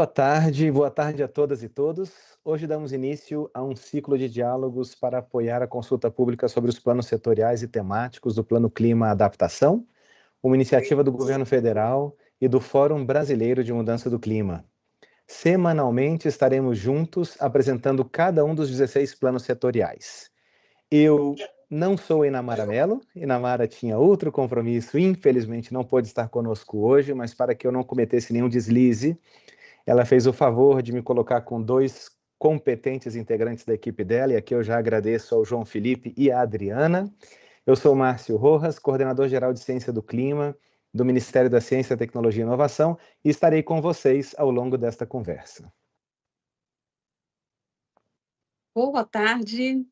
boa tarde a todas e todos. Hoje damos início a um ciclo de diálogos para apoiar a consulta pública sobre os planos setoriais e temáticos do Plano Clima Adaptação, uma iniciativa do Governo Federal e do Fórum Brasileiro de Mudança do Clima. Semanalmente estaremos juntos apresentando cada um dos 16 planos setoriais. Eu não sou Inamara Mello, Inamara tinha outro compromisso, infelizmente não pôde estar conosco hoje, mas para que eu não cometesse nenhum deslize, ela fez o favor de me colocar com dois competentes integrantes da equipe dela, e aqui eu já agradeço ao João Felipe e à Adriana. Eu sou Márcio Rojas, coordenador-geral de Ciência do Clima, do Ministério da Ciência, Tecnologia e Inovação, e estarei com vocês ao longo desta conversa. Boa tarde.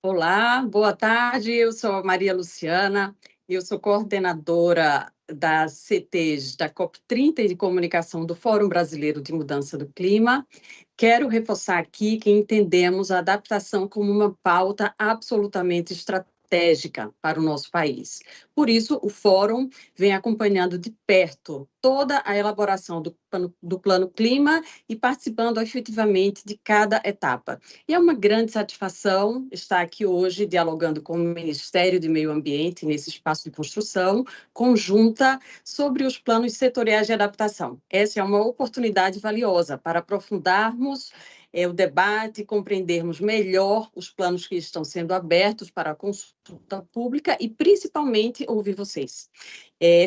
Olá, boa tarde. Eu sou a Maria Luciana, eu sou coordenadora das CTs da COP30 e de comunicação do Fórum Brasileiro de Mudança do Clima. Quero reforçar aqui que entendemos a adaptação como uma pauta absolutamente estratégica para o nosso país. Por isso, o Fórum vem acompanhando de perto toda a elaboração do Plano Clima e participando efetivamente de cada etapa. E é uma grande satisfação estar aqui hoje dialogando com o Ministério do Meio Ambiente nesse espaço de construção conjunta sobre os planos setoriais de adaptação. Essa é uma oportunidade valiosa para aprofundarmos o debate, compreendermos melhor os planos que estão sendo abertos para a consulta pública e, principalmente, ouvir vocês.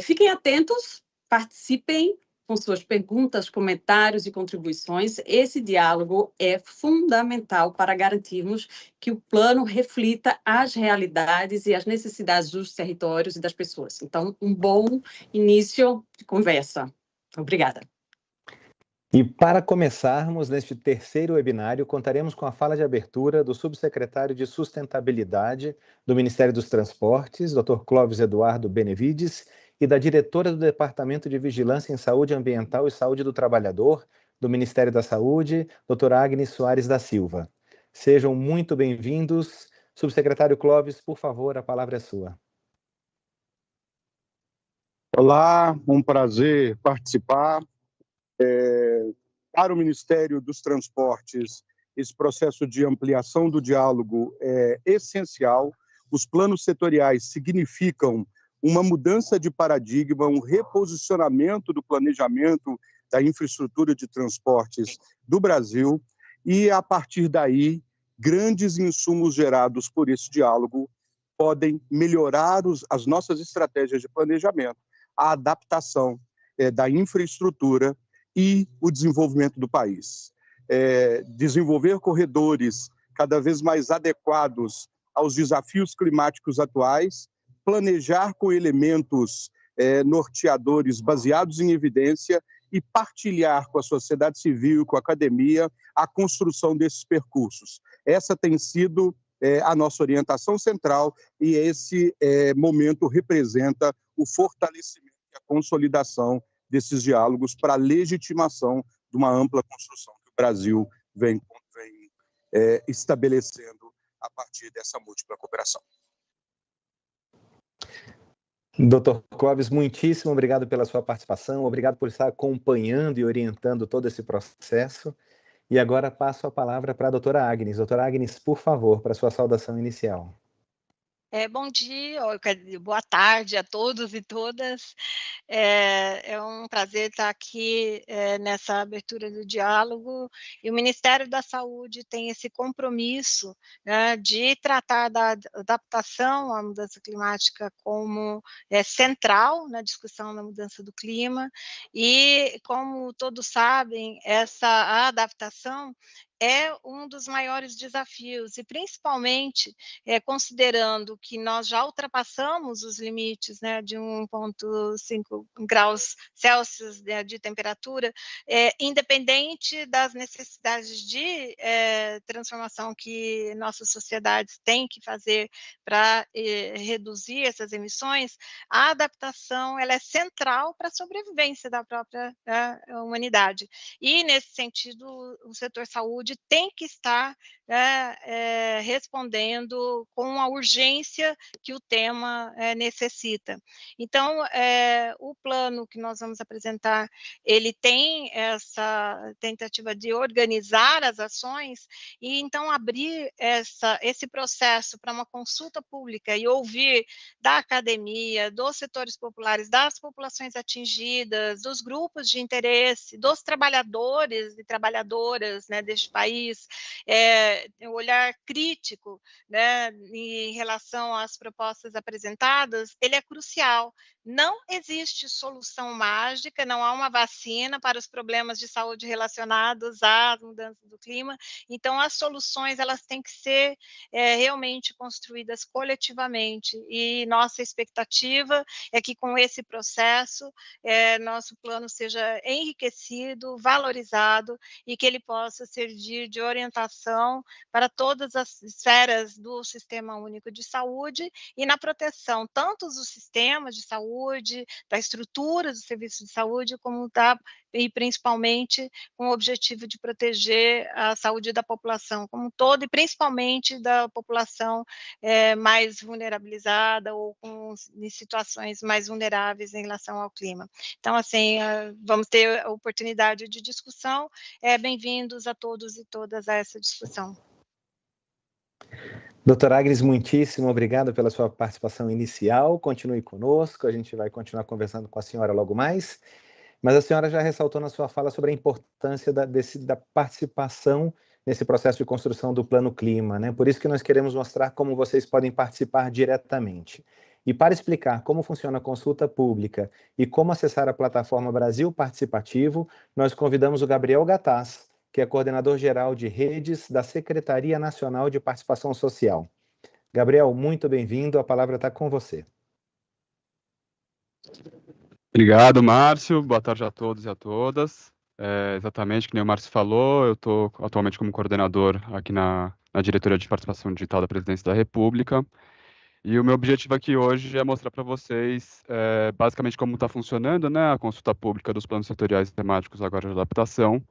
Fiquem atentos, participem com suas perguntas, comentários e contribuições. Esse diálogo é fundamental para garantirmos que o plano reflita as realidades e as necessidades dos territórios e das pessoas. Então, um bom início de conversa. Obrigada. E para começarmos neste terceiro webinário, contaremos com a fala de abertura do subsecretário de Sustentabilidade do Ministério dos Transportes, Dr. Clóvis Eduardo Benevides, e da diretora do Departamento de Vigilância em Saúde Ambiental e Saúde do Trabalhador do Ministério da Saúde, doutora Agnes Soares da Silva. Sejam muito bem-vindos. Subsecretário Clóvis, por favor, a palavra é sua. Olá, um prazer participar. Para o Ministério dos Transportes, esse processo de ampliação do diálogo é essencial. Os planos setoriais significam uma mudança de paradigma, um reposicionamento do planejamento da infraestrutura de transportes do Brasil e, a partir daí, grandes insumos gerados por esse diálogo podem melhorar as nossas estratégias de planejamento, a adaptação da infraestrutura e o desenvolvimento do país. Desenvolver corredores cada vez mais adequados aos desafios climáticos atuais, planejar com elementos norteadores baseados em evidência e partilhar com a sociedade civil, com a academia, a construção desses percursos. Essa tem sido a nossa orientação central e esse momento representa o fortalecimento e a consolidação desses diálogos para a legitimação de uma ampla construção que o Brasil vem estabelecendo a partir dessa múltipla cooperação. Doutor Clóvis, muitíssimo obrigado pela sua participação, obrigado por estar acompanhando e orientando todo esse processo. E agora passo a palavra para a doutora Agnes. Doutora Agnes, por favor, para a sua saudação inicial. Bom dia, boa tarde a todos e todas. É um prazer estar aqui nessa abertura do diálogo, e o Ministério da Saúde tem esse compromisso, né, de tratar da adaptação à mudança climática como central na discussão da mudança do clima, e, como todos sabem, essa adaptação é um dos maiores desafios, e principalmente considerando que nós já ultrapassamos os limites, né, de 1,5 graus Celsius de temperatura, independente das necessidades de transformação que nossas sociedades têm que fazer para reduzir essas emissões, a adaptação ela é central para a sobrevivência da própria humanidade. E, nesse sentido, o setor saúde saúde tem que estar respondendo com a urgência que o tema necessita. Então, o plano que nós vamos apresentar, ele tem essa tentativa de organizar as ações e, então, abrir esse processo para uma consulta pública e ouvir da academia, dos setores populares, das populações atingidas, dos grupos de interesse, dos trabalhadores e trabalhadoras, né, deste país, o olhar crítico, né, em relação às propostas apresentadas, ele é crucial. Não existe solução mágica, não há uma vacina para os problemas de saúde relacionados às mudanças do clima, então as soluções elas têm que ser realmente construídas coletivamente, e nossa expectativa é que com esse processo nosso plano seja enriquecido, valorizado, e que ele possa servir de orientação para todas as esferas do Sistema Único de Saúde e na proteção tanto dos sistemas de saúde, da estrutura do serviço de saúde, como e principalmente com o objetivo de proteger a saúde da população como um todo, e principalmente da população mais vulnerabilizada ou em situações mais vulneráveis em relação ao clima. Então, assim, vamos ter a oportunidade de discussão. Bem-vindos a todos e todas a essa discussão. Doutora Agnes, muitíssimo obrigado pela sua participação inicial. Continue conosco, a gente vai continuar conversando com a senhora logo mais. Mas a senhora já ressaltou na sua fala sobre a importância da participação nesse processo de construção do Plano Clima, né? Por isso que nós queremos mostrar como vocês podem participar diretamente. E para explicar como funciona a consulta pública e como acessar a plataforma Brasil Participativo, nós convidamos o Gabriel Gataz, que é coordenador-geral de redes da Secretaria Nacional de Participação Social. Gabriel, muito bem-vindo, a palavra está com você. Obrigado, Márcio. Boa tarde a todos e a todas. Exatamente, como o Márcio falou, eu estou atualmente como coordenador aqui na Diretoria de Participação Digital da Presidência da República. E o meu objetivo aqui hoje é mostrar para vocês basicamente como está funcionando, né, a consulta pública dos planos setoriais e temáticos agora de adaptação,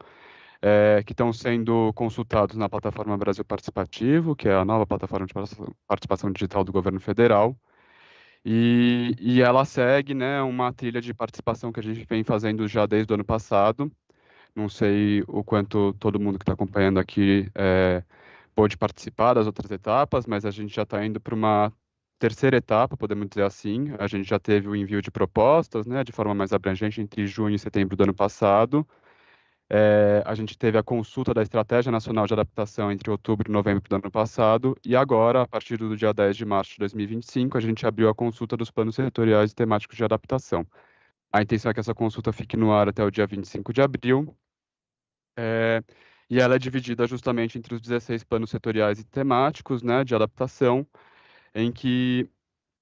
que estão sendo consultados na plataforma Brasil Participativo, que é a nova plataforma de participação digital do governo federal. E ela segue, né, uma trilha de participação que a gente vem fazendo já desde o ano passado. Não sei o quanto todo mundo que está acompanhando aqui pôde participar das outras etapas, mas a gente já está indo para uma terceira etapa, podemos dizer assim. A gente já teve o envio de propostas, né, de forma mais abrangente entre junho e setembro do ano passado. A gente teve a consulta da Estratégia Nacional de Adaptação entre outubro e novembro do ano passado, e agora, a partir do dia 10 de março de 2025, a gente abriu a consulta dos planos setoriais e temáticos de adaptação. A intenção é que essa consulta fique no ar até o dia 25 de abril, e ela é dividida justamente entre os 16 planos setoriais e temáticos, né, de adaptação, em que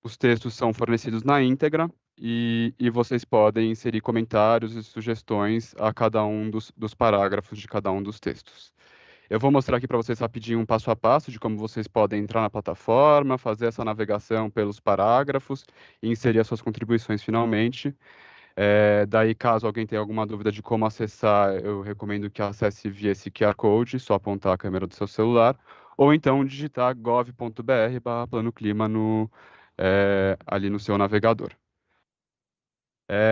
os textos são fornecidos na íntegra, e vocês podem inserir comentários e sugestões a cada um dos parágrafos de cada um dos textos. Eu vou mostrar aqui para vocês rapidinho um passo a passo de como vocês podem entrar na plataforma, fazer essa navegação pelos parágrafos e inserir as suas contribuições finalmente. Daí, caso alguém tenha alguma dúvida de como acessar, eu recomendo que acesse via esse QR Code, só apontar a câmera do seu celular, ou então digitar gov.br/planoclima ali no seu navegador.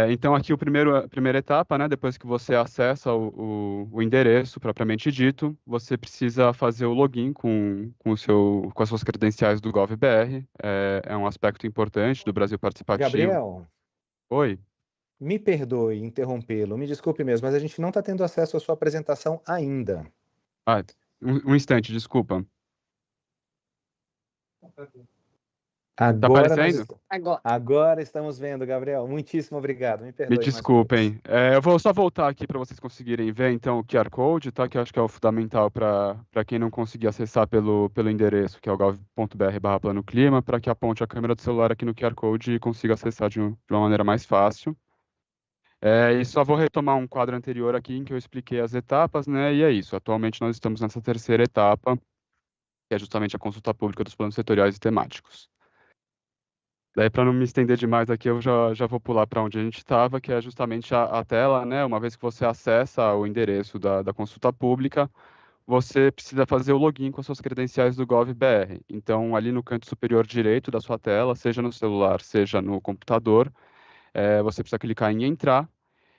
Então, aqui a primeira etapa, né, depois que você acessa o endereço propriamente dito, você precisa fazer o login com as suas credenciais do GovBR. É um aspecto importante do Brasil Participativo. Gabriel. Oi. Me perdoe interrompê-lo, me desculpe mesmo, mas a gente não está tendo acesso à sua apresentação ainda. Um instante, desculpa. Agora, tá aparecendo? Agora estamos vendo, Gabriel. Muitíssimo obrigado. Me perdoe. Me desculpem. Eu vou só voltar aqui para vocês conseguirem ver, então, o QR Code, tá? Que eu acho que é o fundamental para quem não conseguir acessar pelo endereço, que é o gov.br/planoclima, para que aponte a câmera do celular aqui no QR Code e consiga acessar de uma maneira mais fácil. E só vou retomar um quadro anterior aqui em que eu expliquei as etapas, né? E é isso. Atualmente nós estamos nessa terceira etapa, que é justamente a consulta pública dos planos setoriais e temáticos. Daí, para não me estender demais aqui, eu já vou pular para onde a gente estava, que é justamente a tela, né? Uma vez que você acessa o endereço da consulta pública, você precisa fazer o login com as suas credenciais do GovBR. Então, ali no canto superior direito da sua tela, seja no celular, seja no computador, você precisa clicar em entrar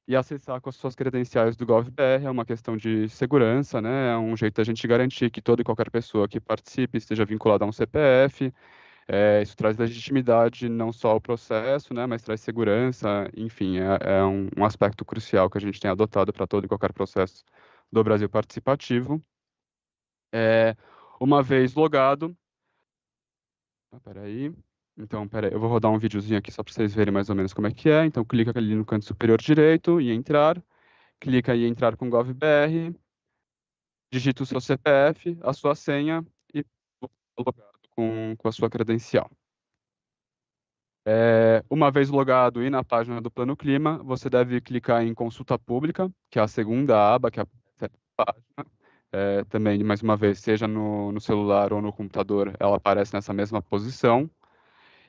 e acessar com as suas credenciais do GovBR. É uma questão de segurança, né? É um jeito da gente garantir que toda e qualquer pessoa que participe esteja vinculada a um CPF. Isso traz legitimidade não só ao processo, né, mas traz segurança. Enfim, é um aspecto crucial que a gente tem adotado para todo e qualquer processo do Brasil participativo. Uma vez logado... Peraí. Então, peraí, eu vou rodar um videozinho aqui só para vocês verem mais ou menos como é que é. Então, clica ali no canto superior direito em entrar. Clica em entrar com GovBR. Digita o seu CPF, a sua senha e logado com a sua credencial. Uma vez logado e na página do Plano Clima, você deve clicar em Consulta Pública, que é a segunda aba, que aparece na página. Também, mais uma vez, seja no celular ou no computador, ela aparece nessa mesma posição.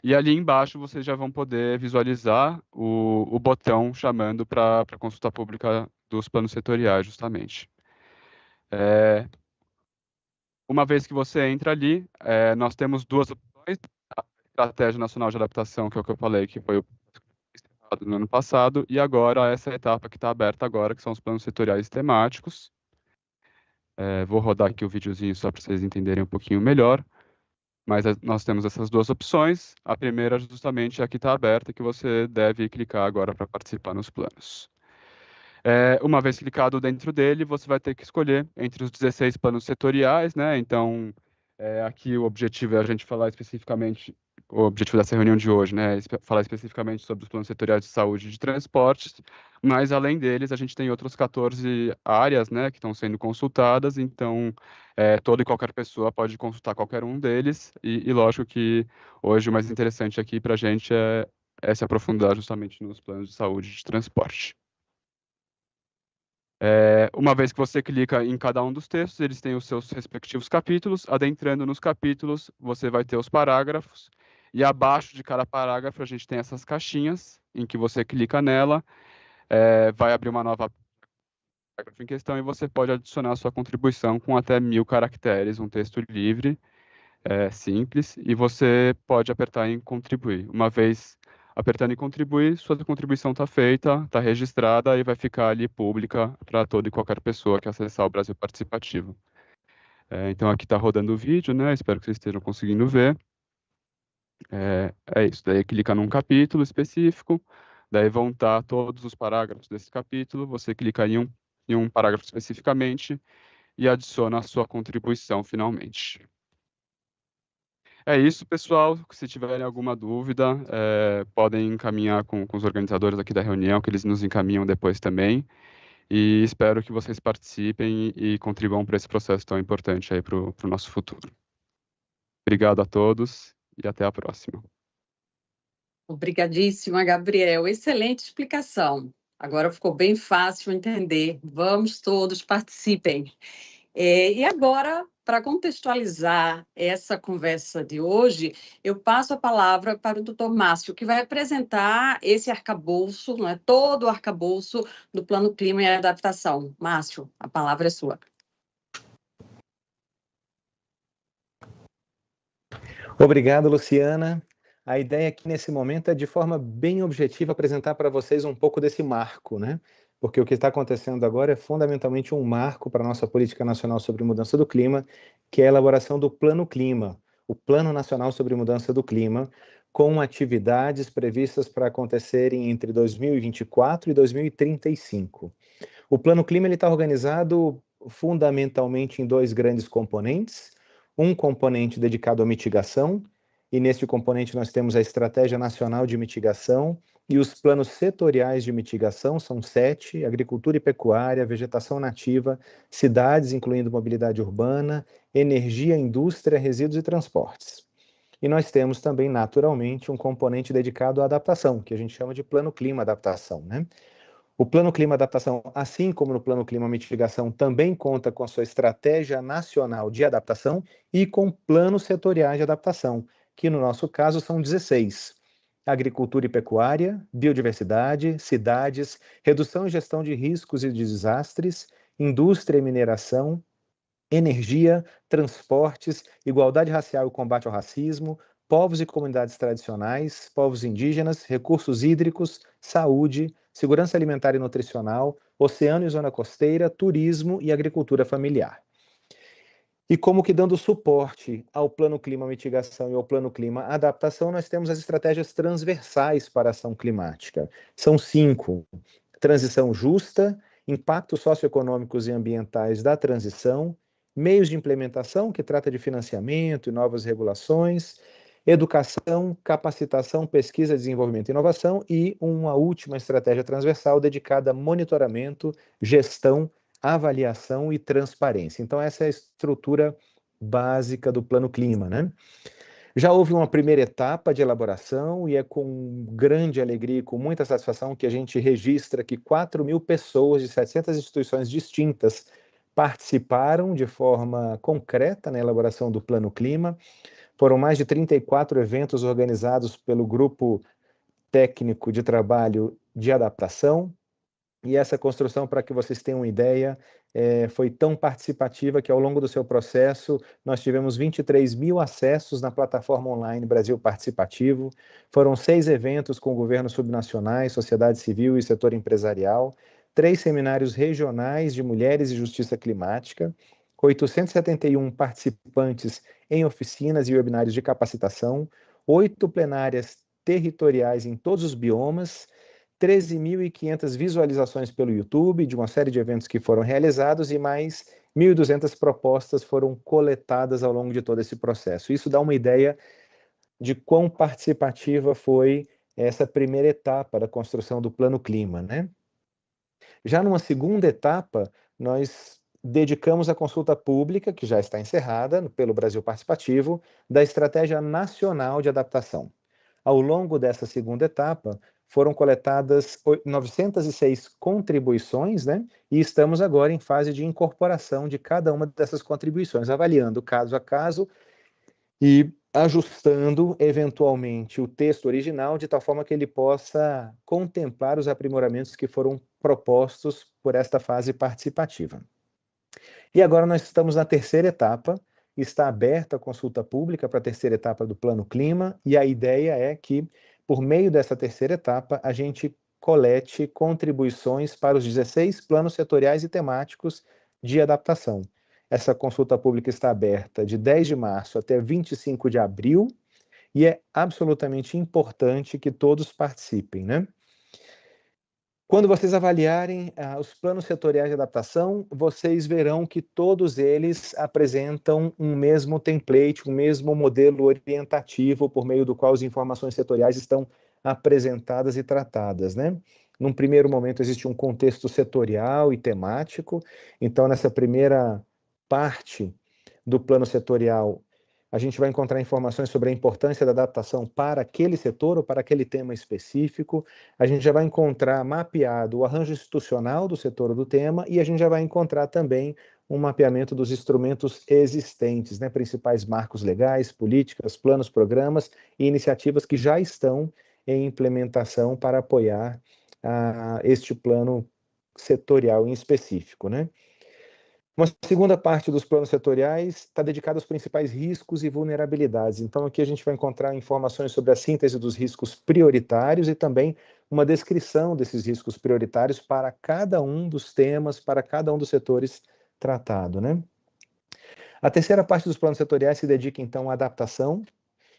E ali embaixo vocês já vão poder visualizar o botão chamando para a consulta pública dos planos setoriais, justamente. Uma vez que você entra ali, nós temos duas opções. A Estratégia Nacional de Adaptação, que é o que eu falei, que foi no ano passado, e agora essa etapa que está aberta agora, que são os planos setoriais temáticos. Vou rodar aqui o videozinho só para vocês entenderem um pouquinho melhor. Mas nós temos essas duas opções. A primeira justamente é a que está aberta, que você deve clicar agora para participar nos planos. Uma vez clicado dentro dele, você vai ter que escolher entre os 16 planos setoriais, né? Então, aqui o objetivo é a gente falar especificamente, o objetivo dessa reunião de hoje, né? Falar especificamente sobre os planos setoriais de saúde e de transportes, mas além deles, a gente tem outras 14 áreas, né, que estão sendo consultadas, então toda e qualquer pessoa pode consultar qualquer um deles, e lógico que hoje o mais interessante aqui para a gente é se aprofundar justamente nos planos de saúde e de transporte. Uma vez que você clica em cada um dos textos, eles têm os seus respectivos capítulos. Adentrando nos capítulos, você vai ter os parágrafos. E abaixo de cada parágrafo, a gente tem essas caixinhas, em que você clica nela, vai abrir uma nova parágrafo em questão, e você pode adicionar a sua contribuição com até 1000 caracteres, um texto livre, simples, e você pode apertar em contribuir. Uma vez apertando em contribuir, sua contribuição está feita, está registrada e vai ficar ali pública para toda e qualquer pessoa que acessar o Brasil Participativo. Então aqui está rodando o vídeo, né? Espero que vocês estejam conseguindo ver. É isso, daí clica num capítulo específico, daí vão estar todos os parágrafos desse capítulo, você clica em um parágrafo especificamente e adiciona a sua contribuição finalmente. É isso, pessoal. Se tiverem alguma dúvida, podem encaminhar com os organizadores aqui da reunião, que eles nos encaminham depois também. E espero que vocês participem e contribuam para esse processo tão importante aí para o nosso futuro. Obrigado a todos e até a próxima. Obrigadíssima, Gabriel. Excelente explicação. Agora ficou bem fácil entender. Vamos todos, participem. E agora, para contextualizar essa conversa de hoje, eu passo a palavra para o doutor Márcio, que vai apresentar esse arcabouço, não é, todo o arcabouço do Plano Clima e Adaptação. Márcio, a palavra é sua. Obrigado, Luciana. A ideia aqui nesse momento é, de forma bem objetiva, apresentar para vocês um pouco desse marco, né? Porque o que está acontecendo agora é fundamentalmente um marco para a nossa política nacional sobre mudança do clima, que é a elaboração do Plano Clima, o Plano Nacional sobre Mudança do Clima, com atividades previstas para acontecerem entre 2024 e 2035. O Plano Clima está organizado fundamentalmente em dois grandes componentes, um componente dedicado à mitigação, e neste componente nós temos a Estratégia Nacional de Mitigação e os planos setoriais de mitigação, são 7, agricultura e pecuária, vegetação nativa, cidades, incluindo mobilidade urbana, energia, indústria, resíduos e transportes. E nós temos também, naturalmente, um componente dedicado à adaptação, que a gente chama de Plano Clima Adaptação, né? O Plano Clima Adaptação, assim como no Plano Clima Mitigação, também conta com a sua Estratégia Nacional de Adaptação e com planos setoriais de adaptação, que no nosso caso são 16. Agricultura e pecuária, biodiversidade, cidades, redução e gestão de riscos e de desastres, indústria e mineração, energia, transportes, igualdade racial e combate ao racismo, povos e comunidades tradicionais, povos indígenas, recursos hídricos, saúde, segurança alimentar e nutricional, oceano e zona costeira, turismo e agricultura familiar. E como que dando suporte ao Plano Clima Mitigação e ao Plano Clima Adaptação, nós temos as estratégias transversais para a ação climática. São 5. Transição justa, impactos socioeconômicos e ambientais da transição, meios de implementação, que trata de financiamento e novas regulações, educação, capacitação, pesquisa, desenvolvimento e inovação, e uma última estratégia transversal dedicada a monitoramento, gestão, avaliação e transparência. Então, essa é a estrutura básica do Plano Clima, né? Já houve uma primeira etapa de elaboração e é com grande alegria e com muita satisfação que a gente registra que 4.000 pessoas de 700 instituições distintas participaram de forma concreta na elaboração do Plano Clima. Foram mais de 34 eventos organizados pelo Grupo Técnico de Trabalho de Adaptação. E essa construção, para que vocês tenham uma ideia, foi tão participativa que ao longo do seu processo nós tivemos 23.000 acessos na plataforma online Brasil Participativo, foram 6 eventos com governos subnacionais, sociedade civil e setor empresarial, 3 seminários regionais de mulheres e justiça climática, 871 participantes em oficinas e webinários de capacitação, 8 plenárias territoriais em todos os biomas, 13.500 visualizações pelo YouTube, de uma série de eventos que foram realizados, e mais 1.200 propostas foram coletadas ao longo de todo esse processo. Isso dá uma ideia de quão participativa foi essa primeira etapa da construção do Plano Clima, né? Já numa segunda etapa, nós dedicamos a consulta pública, que já está encerrada pelo Brasil Participativo, da Estratégia Nacional de Adaptação. Ao longo dessa segunda etapa, foram coletadas 906 contribuições, né? E estamos agora em fase de incorporação de cada uma dessas contribuições, avaliando caso a caso e ajustando eventualmente o texto original de tal forma que ele possa contemplar os aprimoramentos que foram propostos por esta fase participativa. E agora nós estamos na terceira etapa, está aberta a consulta pública para a terceira etapa do Plano Clima, e a ideia é que, por meio dessa terceira etapa, a gente colete contribuições para os 16 planos setoriais e temáticos de adaptação. Essa consulta pública está aberta de 10 de março até 25 de abril, e é absolutamente importante que todos participem, né? Quando vocês avaliarem os planos setoriais de adaptação, vocês verão que todos eles apresentam um mesmo template, um mesmo modelo orientativo por meio do qual as informações setoriais estão apresentadas e tratadas, né? Num primeiro momento existe um contexto setorial e temático, então nessa primeira parte do plano setorial a gente vai encontrar informações sobre a importância da adaptação para aquele setor ou para aquele tema específico. A gente já vai encontrar mapeado o arranjo institucional do setor ou do tema, e a gente já vai encontrar também um mapeamento dos instrumentos existentes, né? Principais marcos legais, políticas, planos, programas e iniciativas que já estão em implementação para apoiar este plano setorial em específico, né? Uma segunda parte dos planos setoriais está dedicada aos principais riscos e vulnerabilidades. Então, aqui a gente vai encontrar informações sobre a síntese dos riscos prioritários e também uma descrição desses riscos prioritários para cada um dos temas, para cada um dos setores tratado, né? A terceira parte dos planos setoriais se dedica, então, à adaptação.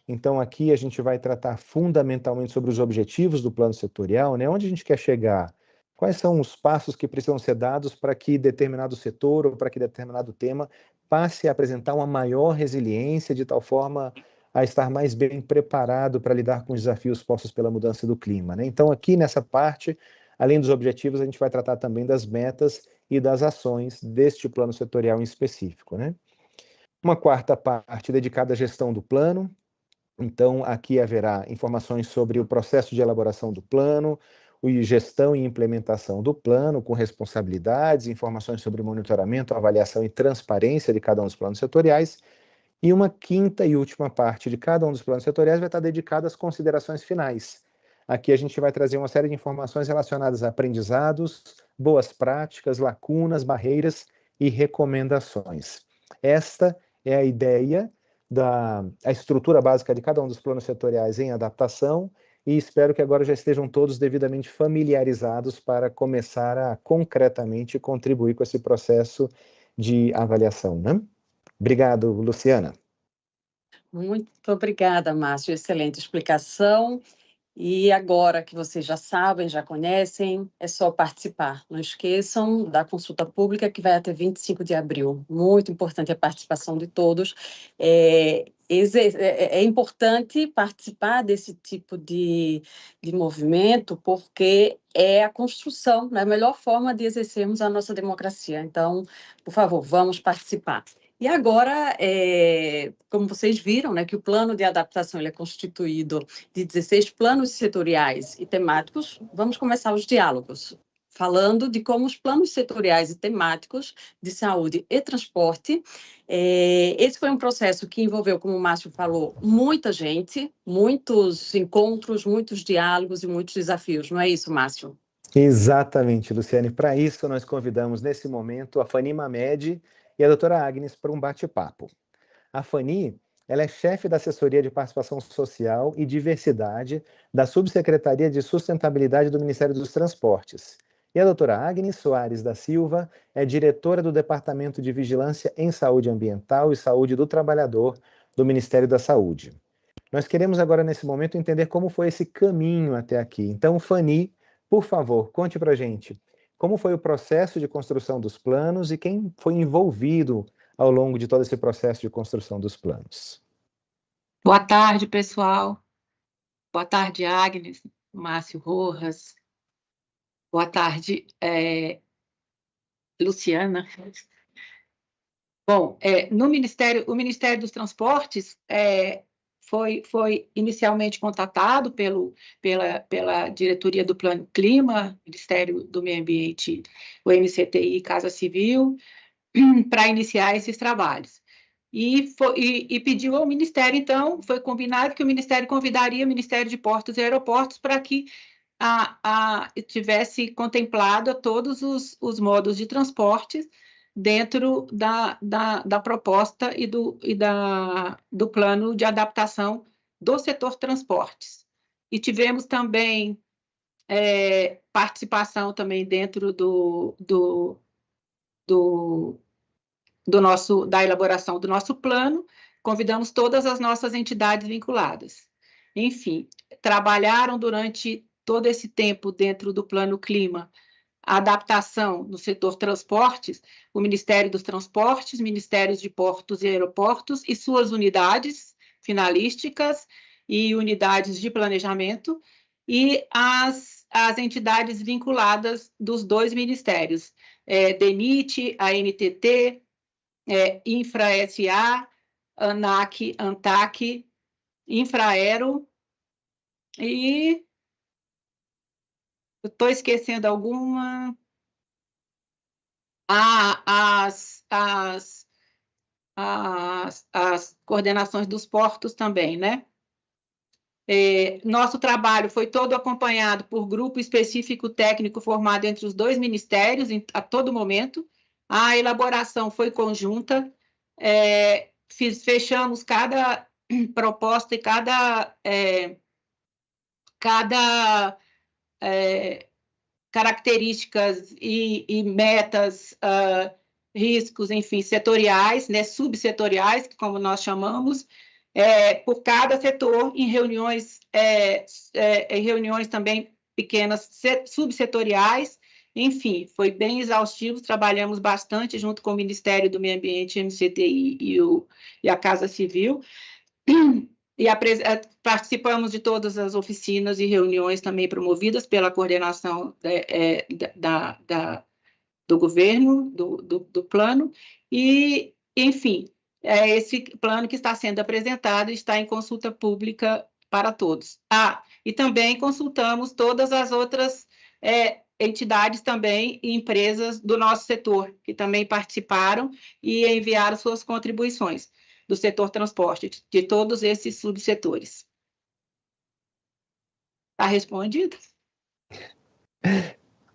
Então, aqui a gente vai tratar fundamentalmente sobre os objetivos do plano setorial, né? Onde a gente quer chegar? Quais são os passos que precisam ser dados para que determinado setor ou para que determinado tema passe a apresentar uma maior resiliência, de tal forma a estar mais bem preparado para lidar com os desafios postos pela mudança do clima, né? Então, aqui nessa parte, além dos objetivos, a gente vai tratar também das metas e das ações deste plano setorial em específico, né? Uma quarta parte dedicada à gestão do plano. Então, aqui haverá informações sobre o processo de elaboração do plano, gestão e implementação do plano, com responsabilidades, informações sobre monitoramento, avaliação e transparência de cada um dos planos setoriais. E uma quinta e última parte de cada um dos planos setoriais vai estar dedicada às considerações finais. Aqui a gente vai trazer uma série de informações relacionadas a aprendizados, boas práticas, lacunas, barreiras e recomendações. esta é a ideia a estrutura básica de cada um dos planos setoriais em adaptação, e espero que agora já estejam todos devidamente familiarizados para começar a concretamente contribuir com esse processo de avaliação, né? Obrigado, Luciana. Muito obrigada, Márcio. Excelente explicação. E agora que vocês já sabem, já conhecem, é só participar. Não esqueçam da consulta pública que vai até 25 de abril. Muito importante a participação de todos. É importante participar desse tipo de movimento, porque é a construção, é a melhor forma de exercermos a nossa democracia. Então, por favor, vamos participar. E agora, como vocês viram, né, que o plano de adaptação ele é constituído de 16 planos setoriais e temáticos, vamos começar os diálogos, falando de como os planos setoriais e temáticos de saúde e transporte, esse foi um processo que envolveu, como o Márcio falou, muita gente, muitos encontros, muitos diálogos e muitos desafios, não é isso, Márcio? Exatamente, Luciane. Para isso, nós convidamos nesse momento a Fanny Mamed e a doutora Agnes para um bate-papo. A Fanny, ela é chefe da Assessoria de Participação Social e Diversidade da Subsecretaria de Sustentabilidade do Ministério dos Transportes. E a doutora Agnes Soares da Silva é diretora do Departamento de Vigilância em Saúde Ambiental e Saúde do Trabalhador do Ministério da Saúde. Nós queremos agora, nesse momento, entender como foi esse caminho até aqui. Então, Fanny, por favor, conte para a gente como foi o processo de construção dos planos e quem foi envolvido ao longo de todo esse processo de construção dos planos. Boa tarde, pessoal. Boa tarde, Agnes, Márcio Rojas. Boa tarde, Luciana. Bom, o Ministério dos Transportes foi inicialmente contatado pela diretoria do Plano Clima, Ministério do Meio Ambiente, o MCTI, Casa Civil, para iniciar esses trabalhos. E pediu ao Ministério, então, foi combinado que o Ministério convidaria o Ministério de Portos e Aeroportos para que tivesse contemplado todos os modos de transporte dentro da proposta e do plano de adaptação do setor transportes. E tivemos também participação também dentro da elaboração do nosso plano, convidamos todas as nossas entidades vinculadas. Enfim, trabalharam durante todo esse tempo dentro do Plano Clima, a adaptação no setor transportes, o Ministério dos Transportes, Ministérios de Portos e Aeroportos e suas unidades finalísticas e unidades de planejamento e as entidades vinculadas dos dois ministérios, DENIT, ANTT, Infra-SA, ANAC, ANTAC, Infraero e estou esquecendo alguma. As coordenações dos portos também, né? Nosso trabalho foi todo acompanhado por grupo específico técnico formado entre os dois ministérios a todo momento. A elaboração foi conjunta, fechamos cada proposta e cada características e metas, riscos, enfim, setoriais, né, subsetoriais, como nós chamamos, por cada setor, em reuniões também pequenas, subsetoriais. Enfim, foi bem exaustivo, trabalhamos bastante junto com o Ministério do Meio Ambiente, MCTI e a Casa Civil, e participamos de todas as oficinas e reuniões também promovidas pela coordenação do governo, do plano, e, enfim, esse plano que está sendo apresentado está em consulta pública para todos. E também consultamos todas as outras entidades também e empresas do nosso setor, que também participaram e enviaram suas contribuições do setor transporte, de todos esses subsetores. Está respondido?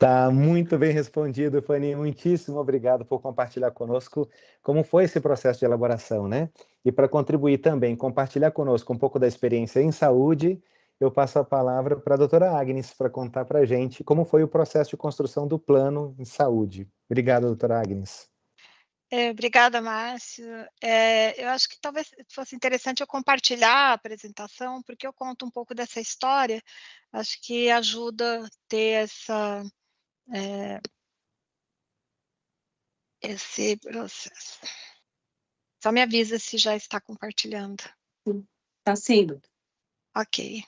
Tá muito bem respondido, Fanny. Muitíssimo obrigado por compartilhar conosco como foi esse processo de elaboração, né? E para contribuir também, compartilhar conosco um pouco da experiência em saúde, eu passo a palavra para a doutora Agnes para contar para a gente como foi o processo de construção do plano em saúde. Obrigado, doutora Agnes. Obrigada, Márcio. Eu acho que talvez fosse interessante eu compartilhar a apresentação, porque eu conto um pouco dessa história, acho que ajuda a ter esse processo. Só me avisa se já está compartilhando. Está sendo. Ok.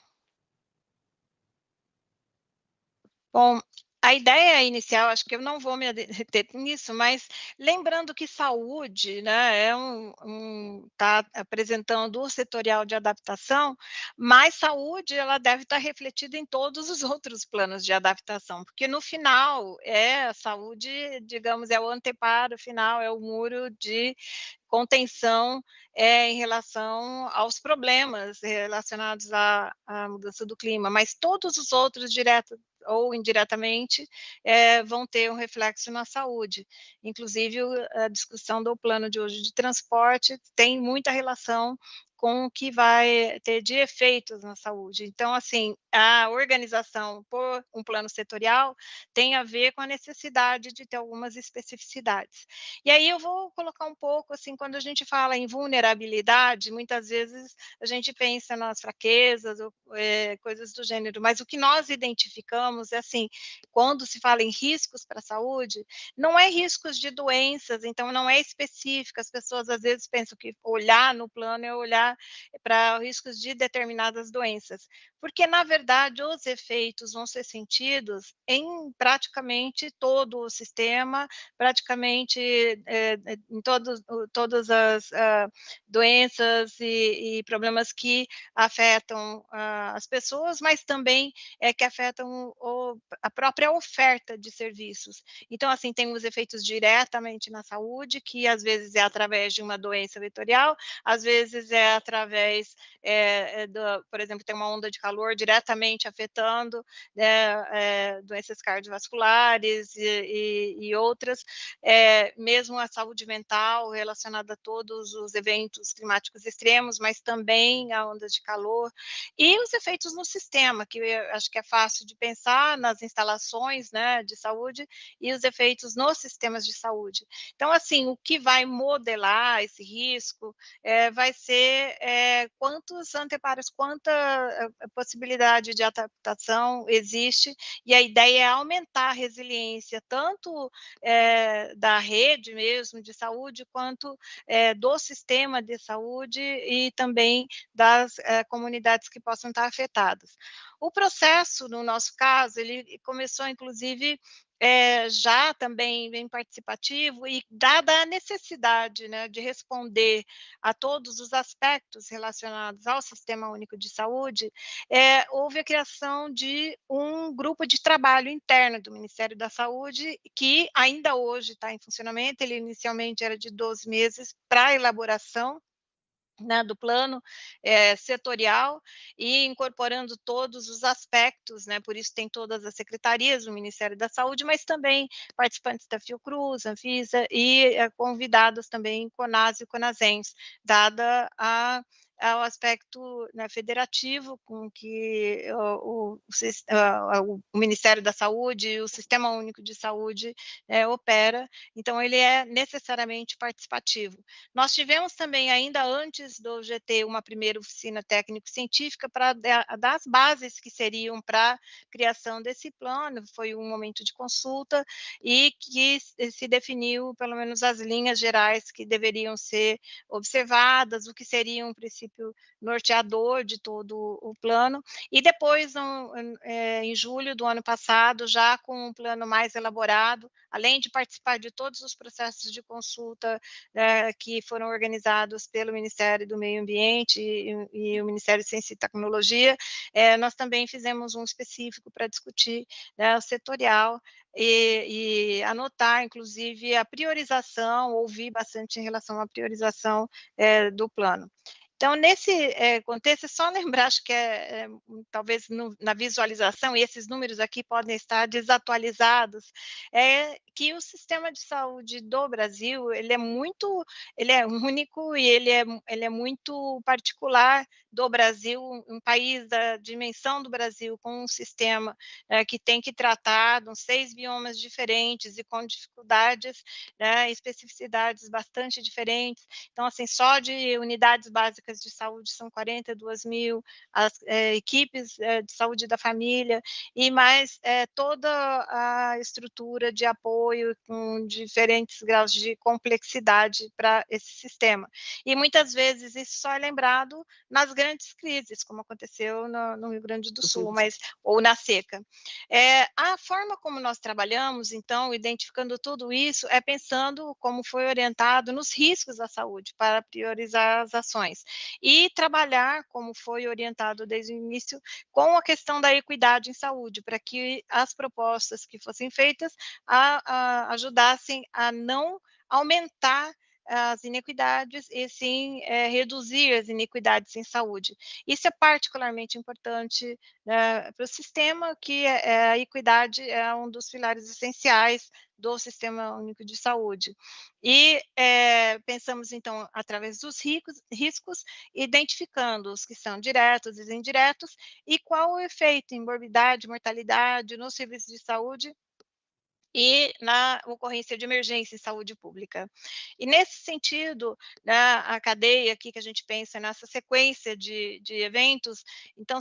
Bom, a ideia inicial, acho que eu não vou me deter nisso, mas lembrando que saúde, né, está apresentando o setorial de adaptação, mas saúde ela deve estar refletida em todos os outros planos de adaptação, porque no final a saúde, digamos, é o anteparo final, é o muro de contenção em relação aos problemas relacionados à mudança do clima, mas todos os outros, direto ou indiretamente, vão ter um reflexo na saúde. Inclusive, a discussão do plano de hoje de transporte tem muita relação com o que vai ter de efeitos na saúde. Então, assim, a organização por um plano setorial tem a ver com a necessidade de ter algumas especificidades. E aí eu vou colocar um pouco, assim, quando a gente fala em vulnerabilidade, muitas vezes a gente pensa nas fraquezas, ou, coisas do gênero, mas o que nós identificamos é assim, quando se fala em riscos para a saúde, não é riscos de doenças, então não é específico, as pessoas às vezes pensam que olhar no plano é olhar para riscos de determinadas doenças, porque na verdade os efeitos vão ser sentidos em praticamente todo o sistema, praticamente em todas as doenças e problemas que afetam as pessoas, mas também que afetam a própria oferta de serviços. Então, assim, tem os efeitos diretamente na saúde, que às vezes é através de uma doença vetorial, às vezes é através, por exemplo, tem uma onda de calor diretamente afetando doenças cardiovasculares e outras, mesmo a saúde mental relacionada a todos os eventos climáticos extremos, mas também a ondas de calor, e os efeitos no sistema, que eu acho que é fácil de pensar nas instalações, né, de saúde, e os efeitos nos sistemas de saúde. Então, assim, o que vai modelar esse risco vai ser quantos anteparos, quanta possibilidade de adaptação existe, e a ideia é aumentar a resiliência, tanto da rede mesmo de saúde, quanto do sistema de saúde e também das comunidades que possam estar afetadas. O processo, no nosso caso, ele começou, inclusive, já também bem participativo e dada a necessidade, né, de responder a todos os aspectos relacionados ao Sistema Único de Saúde, houve a criação de um grupo de trabalho interno do Ministério da Saúde, que ainda hoje está em funcionamento. Ele inicialmente era de 12 meses para a elaboração, né, do plano setorial e incorporando todos os aspectos, né, por isso tem todas as secretarias do Ministério da Saúde, mas também participantes da Fiocruz, Anvisa e convidados também CONAS e CONASENS, dada ao aspecto, né, federativo com que o Ministério da Saúde e o Sistema Único de Saúde opera, então ele é necessariamente participativo. Nós tivemos também, ainda antes do GT, uma primeira oficina técnico-científica para dar as bases que seriam para a criação desse plano, foi um momento de consulta e que se definiu, pelo menos, as linhas gerais que deveriam ser observadas, o que seria um princípio norteador de todo o plano, e depois, em julho do ano passado, já com um plano mais elaborado, além de participar de todos os processos de consulta que foram organizados pelo Ministério do Meio Ambiente e o Ministério de Ciência e Tecnologia, nós também fizemos um específico para discutir, né, o setorial e anotar, inclusive, a priorização, ouvir bastante em relação à priorização do plano. Então, nesse contexto, é só lembrar, acho que talvez na visualização, e esses números aqui podem estar desatualizados, que o sistema de saúde do Brasil, ele é único e ele é muito particular do Brasil, um país da dimensão do Brasil, com um sistema que tem que tratar de 6 biomas diferentes e com dificuldades, especificidades bastante diferentes. Então, assim, só de unidades básicas de saúde são 42 mil, as equipes de saúde da família, e mais toda a estrutura de apoio com diferentes graus de complexidade para esse sistema. E muitas vezes isso só é lembrado nas grandes crises, como aconteceu no Rio Grande do Sul, ou na seca. A forma como nós trabalhamos, então, identificando tudo isso, é pensando como foi orientado nos riscos da saúde, para priorizar as ações. E trabalhar, como foi orientado desde o início, com a questão da equidade em saúde, para que as propostas que fossem feitas ajudassem a não aumentar as inequidades e sim reduzir as inequidades em saúde. Isso é particularmente importante para o sistema, que a equidade é um dos pilares essenciais do Sistema Único de Saúde. E pensamos, então, através dos riscos, identificando os que são diretos e indiretos, e qual o efeito em morbidade, mortalidade nos serviços de saúde e na ocorrência de emergência em saúde pública. E nesse sentido, a cadeia aqui que a gente pensa nessa sequência de eventos, então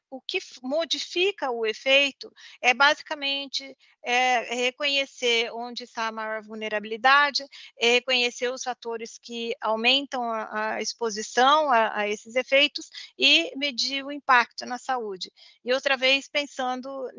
o que modifica o efeito é basicamente reconhecer onde está a maior vulnerabilidade, reconhecer os fatores que aumentam a exposição a esses efeitos e medir o impacto na saúde. E outra vez pensando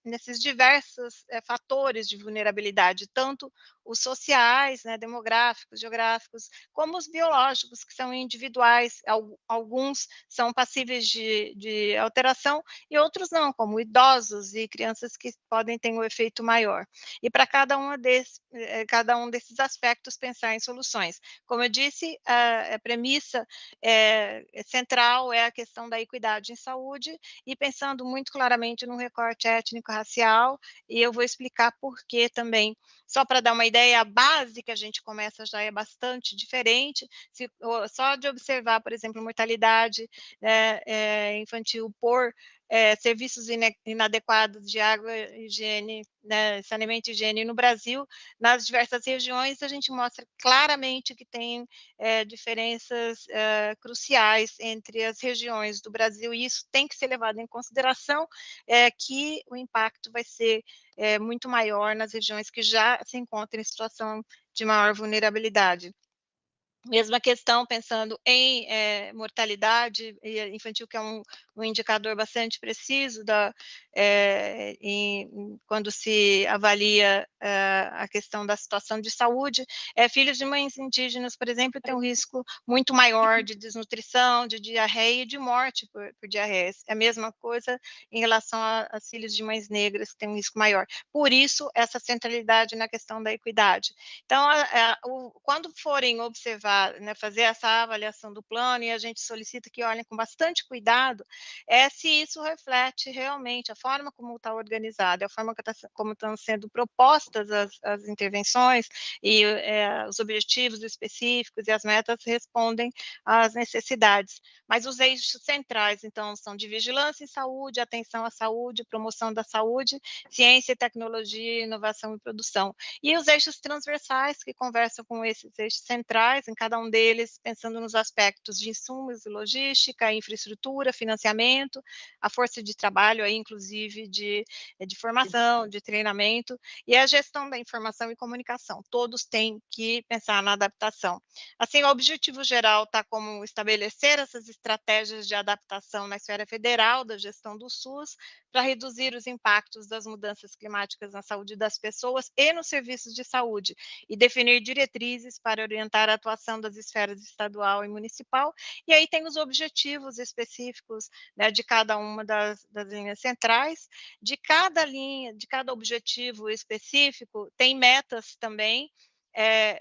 nesses diversos fatores de vulnerabilidade, tanto os sociais, demográficos, geográficos, como os biológicos, que são individuais. Alguns são passíveis de alteração e outros não, como idosos e crianças que podem ter um efeito maior. E para cada um desses aspectos, pensar em soluções. Como eu disse, a premissa central é a questão da equidade em saúde, e pensando muito claramente no recorte étnico-racial, e eu vou explicar por que também. Só para dar uma ideia, a base que a gente começa já é bastante diferente. Só de observar, por exemplo, mortalidade infantil por serviços inadequados de água, higiene, saneamento e higiene no Brasil, nas diversas regiões, a gente mostra claramente que tem diferenças cruciais entre as regiões do Brasil, e isso tem que ser levado em consideração, que o impacto vai ser muito maior nas regiões que já se encontram em situação de maior vulnerabilidade. Mesma questão pensando em mortalidade infantil, que é um indicador bastante preciso quando se avalia a questão da situação de saúde. Filhos de mães indígenas, por exemplo, têm um risco muito maior de desnutrição, de diarreia e de morte por diarreia. É a mesma coisa em relação a filhos de mães negras, que têm um risco maior. Por isso, essa centralidade na questão da equidade. Então, quando forem observar, fazer essa avaliação do plano, e a gente solicita que olhem com bastante cuidado, se isso reflete realmente a forma como está organizado, a forma como estão sendo propostas as intervenções, e os objetivos específicos e as metas respondem às necessidades. Mas os eixos centrais, então, são de vigilância em saúde, atenção à saúde, promoção da saúde, ciência, tecnologia, inovação e produção. E os eixos transversais, que conversam com esses eixos centrais, em cada um deles, pensando nos aspectos de insumos e logística, infraestrutura, financiamento, a força de trabalho, aí, inclusive de formação, de treinamento, e a gestão da informação e comunicação. Todos têm que pensar na adaptação. Assim, o objetivo geral está como estabelecer essas estratégias de adaptação na esfera federal da gestão do SUS, para reduzir os impactos das mudanças climáticas na saúde das pessoas e nos serviços de saúde, e definir diretrizes para orientar a atuação das esferas estadual e municipal. E aí tem os objetivos específicos de cada uma das linhas centrais. De cada linha, de cada objetivo específico, tem metas também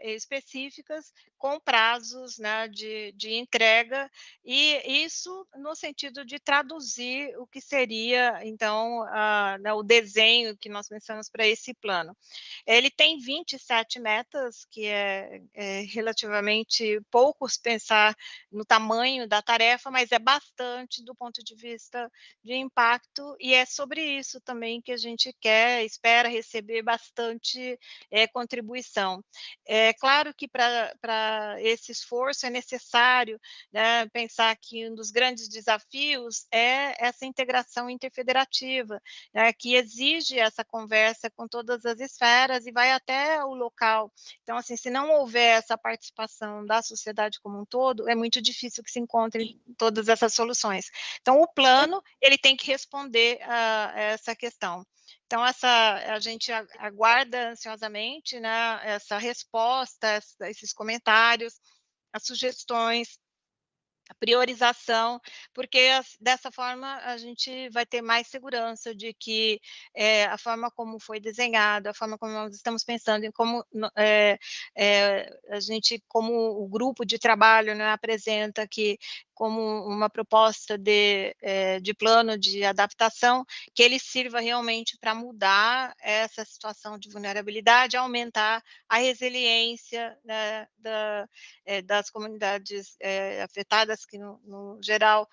específicas, com prazos, né, de entrega, e isso no sentido de traduzir o que seria, então, né, o desenho que nós pensamos para esse plano. Ele tem 27 metas, que é relativamente pouco se pensar no tamanho da tarefa, mas é bastante do ponto de vista de impacto, e é sobre isso também que a gente espera receber bastante contribuição. É claro que para esse esforço é necessário, né, pensar que um dos grandes desafios é essa integração interfederativa, né, que exige essa conversa com todas as esferas e vai até o local. Então, assim, se não houver essa participação da sociedade como um todo, é muito difícil que se encontrem todas essas soluções. Então, o plano, ele tem que responder a essa questão. Então, a gente aguarda ansiosamente, né, essa resposta, esses comentários, as sugestões, a priorização, porque dessa forma a gente vai ter mais segurança de que a forma como foi desenhado, a forma como nós estamos pensando em como a gente, como o grupo de trabalho, né, apresenta que como uma proposta de plano de adaptação, que ele sirva realmente para mudar essa situação de vulnerabilidade, aumentar a resiliência, né, das comunidades afetadas, que no geral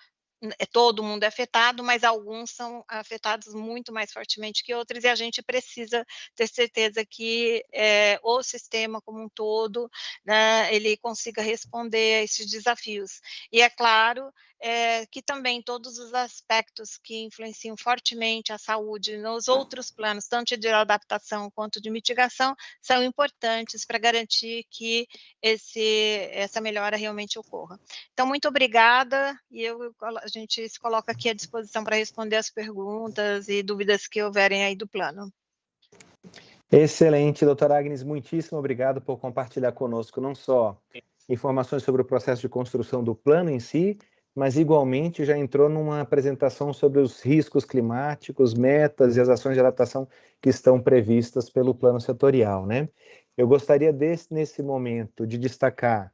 todo mundo é afetado, mas alguns são afetados muito mais fortemente que outros, e a gente precisa ter certeza que o sistema como um todo, né, ele consiga responder a esses desafios. E é claro que também todos os aspectos que influenciam fortemente a saúde nos outros planos, tanto de adaptação quanto de mitigação, são importantes para garantir que essa melhora realmente ocorra. Então, muito obrigada, e a gente se coloca aqui à disposição para responder as perguntas e dúvidas que houverem aí do plano. Excelente, doutora Agnes, muitíssimo obrigado por compartilhar conosco não só informações sobre o processo de construção do plano em si, mas igualmente já entrou numa apresentação sobre os riscos climáticos, metas e as ações de adaptação que estão previstas pelo plano setorial, né? Eu gostaria nesse momento de destacar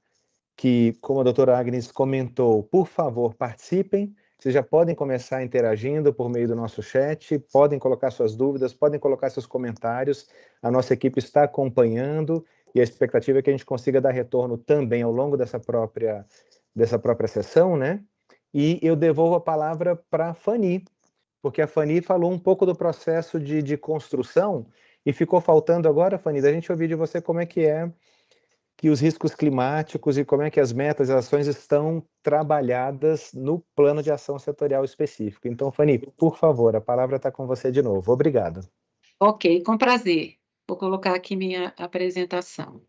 que, como a doutora Agnes comentou, por favor, participem. Vocês já podem começar interagindo por meio do nosso chat, podem colocar suas dúvidas, podem colocar seus comentários. A nossa equipe está acompanhando e a expectativa é que a gente consiga dar retorno também ao longo dessa própria sessão, né? E eu devolvo a palavra para a Fanny, porque a Fanny falou um pouco do processo de construção e ficou faltando agora, Fanny, da gente ouvir de você como é que os riscos climáticos e como é que as metas e ações estão trabalhadas no plano de ação setorial específico. Então, Fanny, por favor, a palavra está com você de novo. Obrigado. Ok, com prazer. Vou colocar aqui minha apresentação.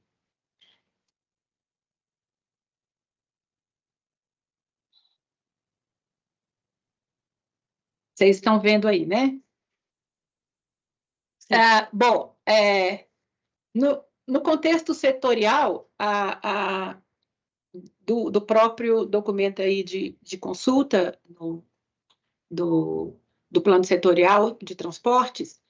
Vocês estão vendo aí, né? Bom, no contexto setorial, do próprio documento aí de consulta do plano setorial de transportes,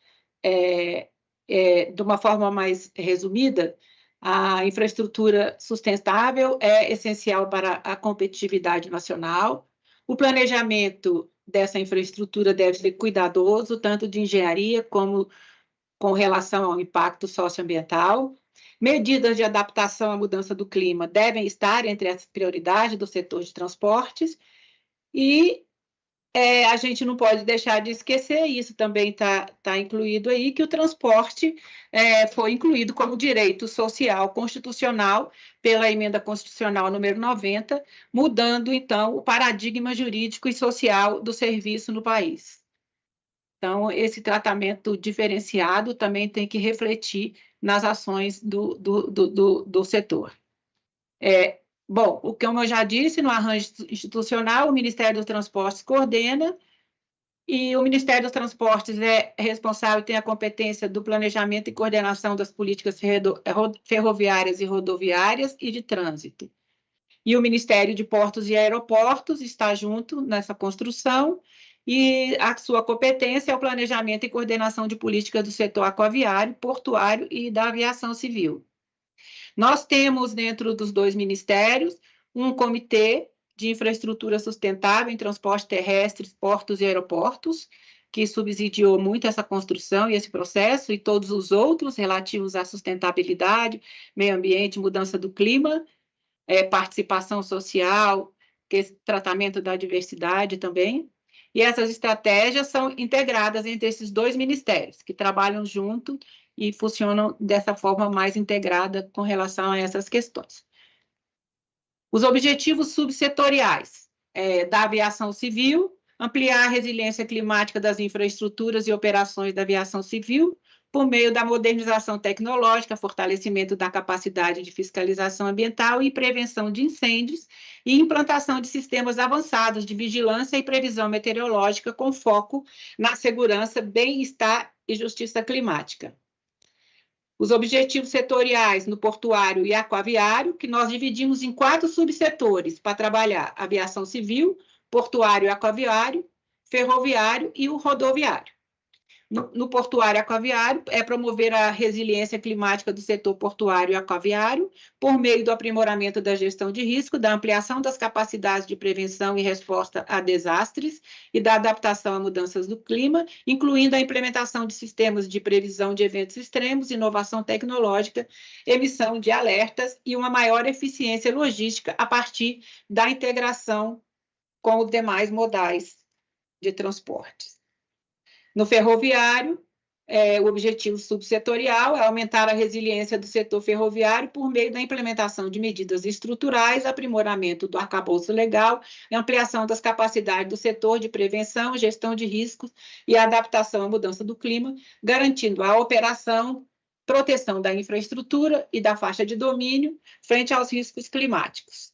de uma forma mais resumida, a infraestrutura sustentável é essencial para a competitividade nacional. O planejamento dessa infraestrutura deve ser cuidadoso, tanto de engenharia como com relação ao impacto socioambiental. Medidas de adaptação à mudança do clima devem estar entre as prioridades do setor de transportes e a gente não pode deixar de esquecer, isso também está incluído aí, que o transporte foi incluído como direito social constitucional pela Emenda Constitucional número 90, mudando, então, o paradigma jurídico e social do serviço no país. Então, esse tratamento diferenciado também tem que refletir nas ações do setor. Bom, como eu já disse, no arranjo institucional, o Ministério dos Transportes coordena e o Ministério dos Transportes é responsável, tem a competência do planejamento e coordenação das políticas ferroviárias e rodoviárias e de trânsito. E o Ministério de Portos e Aeroportos está junto nessa construção e a sua competência é o planejamento e coordenação de políticas do setor aquaviário, portuário e da aviação civil. Nós temos, dentro dos dois ministérios, um comitê de infraestrutura sustentável em transporte terrestre, portos e aeroportos, que subsidiou muito essa construção e esse processo, e todos os outros relativos à sustentabilidade, meio ambiente, mudança do clima, participação social, tratamento da diversidade também. E essas estratégias são integradas entre esses dois ministérios, que trabalham junto e funcionam dessa forma mais integrada com relação a essas questões. Os objetivos subsetoriais da aviação civil: ampliar a resiliência climática das infraestruturas e operações da aviação civil por meio da modernização tecnológica, fortalecimento da capacidade de fiscalização ambiental e prevenção de incêndios e implantação de sistemas avançados de vigilância e previsão meteorológica com foco na segurança, bem-estar e justiça climática. Os objetivos setoriais no portuário e aquaviário, que nós dividimos em 4 subsetores para trabalhar: aviação civil, portuário e aquaviário, ferroviário e o rodoviário. No portuário e aquaviário, é promover a resiliência climática do setor portuário e aquaviário por meio do aprimoramento da gestão de risco, da ampliação das capacidades de prevenção e resposta a desastres e da adaptação a mudanças do clima, incluindo a implementação de sistemas de previsão de eventos extremos, inovação tecnológica, emissão de alertas e uma maior eficiência logística a partir da integração com os demais modais de transportes. No ferroviário, o objetivo subsetorial é aumentar a resiliência do setor ferroviário por meio da implementação de medidas estruturais, aprimoramento do arcabouço legal, ampliação das capacidades do setor de prevenção, gestão de riscos e adaptação à mudança do clima, garantindo a operação, proteção da infraestrutura e da faixa de domínio frente aos riscos climáticos.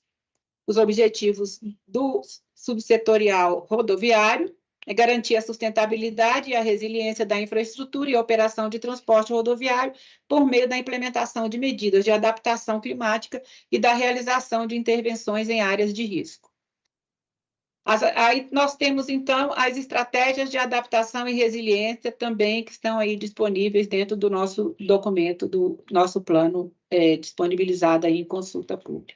Os objetivos do subsetorial rodoviário é garantir a sustentabilidade e a resiliência da infraestrutura e operação de transporte rodoviário por meio da implementação de medidas de adaptação climática e da realização de intervenções em áreas de risco. Aí nós temos, então, as estratégias de adaptação e resiliência também que estão aí disponíveis dentro do nosso documento, do nosso plano disponibilizado aí em consulta pública.